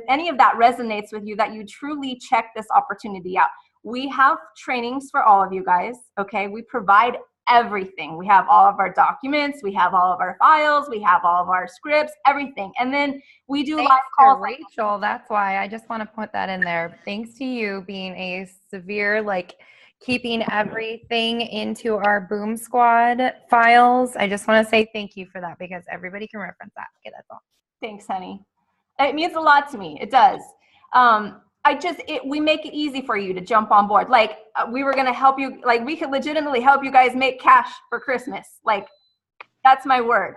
Speaker 1: any of that resonates with you, that you truly check this opportunity out. We have trainings for all of you guys, okay? We provide everything. We have all of our documents, we have all of our files, we have all of our scripts, everything. And then we do live calls.
Speaker 8: Rachel, that's why I just want to put that in there. Thanks to you being a severe, keeping everything into our Boom Squad files. I just want to say thank you for that, because everybody can reference that. Okay, that's all.
Speaker 1: Thanks, honey. It means a lot to me. It does. We make it easy for you to jump on board. We were going to help you. We could legitimately help you guys make cash for Christmas. That's my word.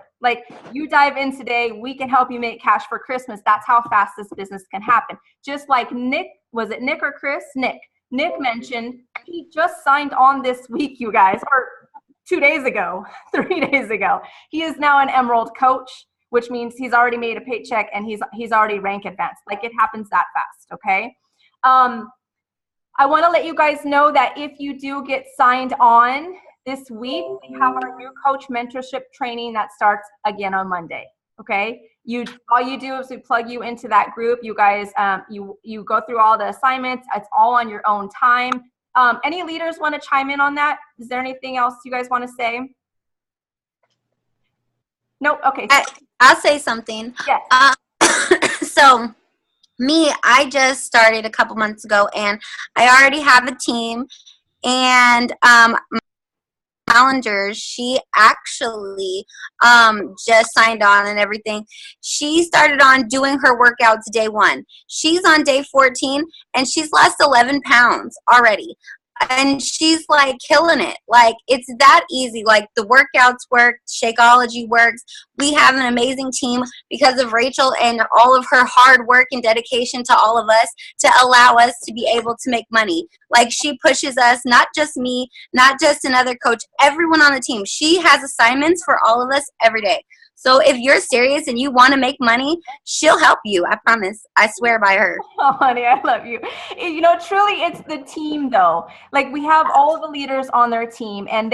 Speaker 1: You dive in today, we can help you make cash for Christmas. That's how fast this business can happen. Just like Nick, was it Nick or Chris? Nick mentioned he just signed on this week, you guys, or 2 days ago, 3 days ago. He is now an Emerald coach, which means he's already made a paycheck and he's already rank advanced. It happens that fast, okay? I want to let you guys know that if you do get signed on this week, we have our new coach mentorship training that starts again on Monday, okay? All you do is we plug you into that group. You guys, you go through all the assignments. It's all on your own time. Any leaders want to chime in on that? Is there anything else you guys want to say? Nope. Okay.
Speaker 4: I'll say something.
Speaker 1: Yes.
Speaker 4: So I just started a couple months ago, and I already have a team, and Challengers, she actually just signed on and everything. She started on doing her workouts day 1. She's on day 14, and she's lost 11 pounds already. And she's killing it. It's that easy. The workouts work, Shakeology works. We have an amazing team because of Rachel and all of her hard work and dedication to all of us to allow us to be able to make money. She pushes us, not just me, not just another coach, everyone on the team. She has assignments for all of us every day. So if you're serious and you want to make money, she'll help you. I promise. I swear by her.
Speaker 1: Oh, honey, I love you. Truly, it's the team, though. We have all of the leaders on their team, and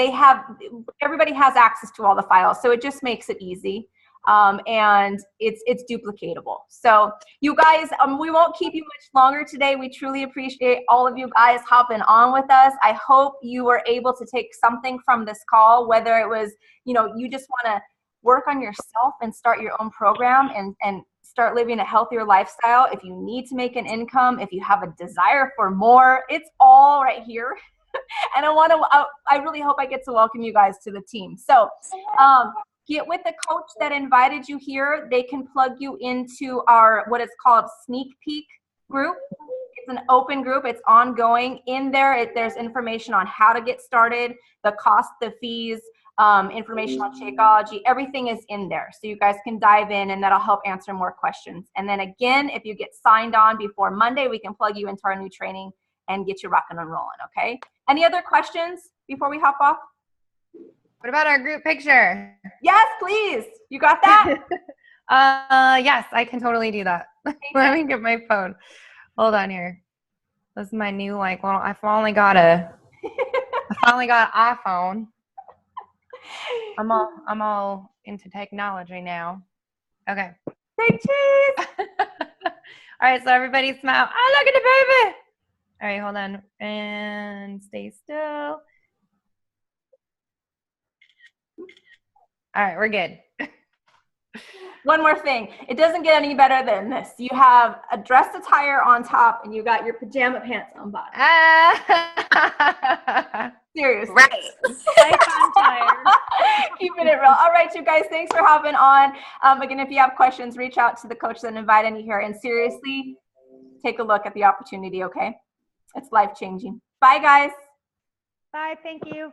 Speaker 1: everybody has access to all the files, so it just makes it easy. and it's duplicatable. So you guys, we won't keep you much longer today. We truly appreciate all of you guys hopping on with us. I hope you were able to take something from this call, whether it was, you just want to work on yourself and start your own program and start living a healthier lifestyle. If you need to make an income, if you have a desire for more, it's all right here. And I really hope I get to welcome you guys to the team. So get with the coach that invited you here. They can plug you into our, what is called Sneak Peek group. It's an open group. It's ongoing. In there, there's information on how to get started, the cost, the fees, information on Shakeology. Everything is in there. So you guys can dive in, and that'll help answer more questions. And then again, if you get signed on before Monday, we can plug you into our new training and get you rocking and rolling, okay? Any other questions before we hop off?
Speaker 8: What about our group picture?
Speaker 1: Yes, please. You got that?
Speaker 8: Yes, I can totally do that. Let me get my phone. Hold on here. This is my new I finally got an iPhone. I'm all into technology now. Okay.
Speaker 1: Say cheese.
Speaker 8: All right, so everybody smile. Oh, look at the baby. All right, hold on and stay still. All right, we're good.
Speaker 1: One more thing. It doesn't get any better than this. You have a dress attire on top, and you got your pajama pants on bottom. Seriously.
Speaker 4: Right.
Speaker 1: Keeping it real. All right, you guys, thanks for hopping on. Again, if you have questions, reach out to the coach that invited you here. And seriously, take a look at the opportunity, okay? It's life-changing. Bye, guys.
Speaker 7: Bye. Thank you.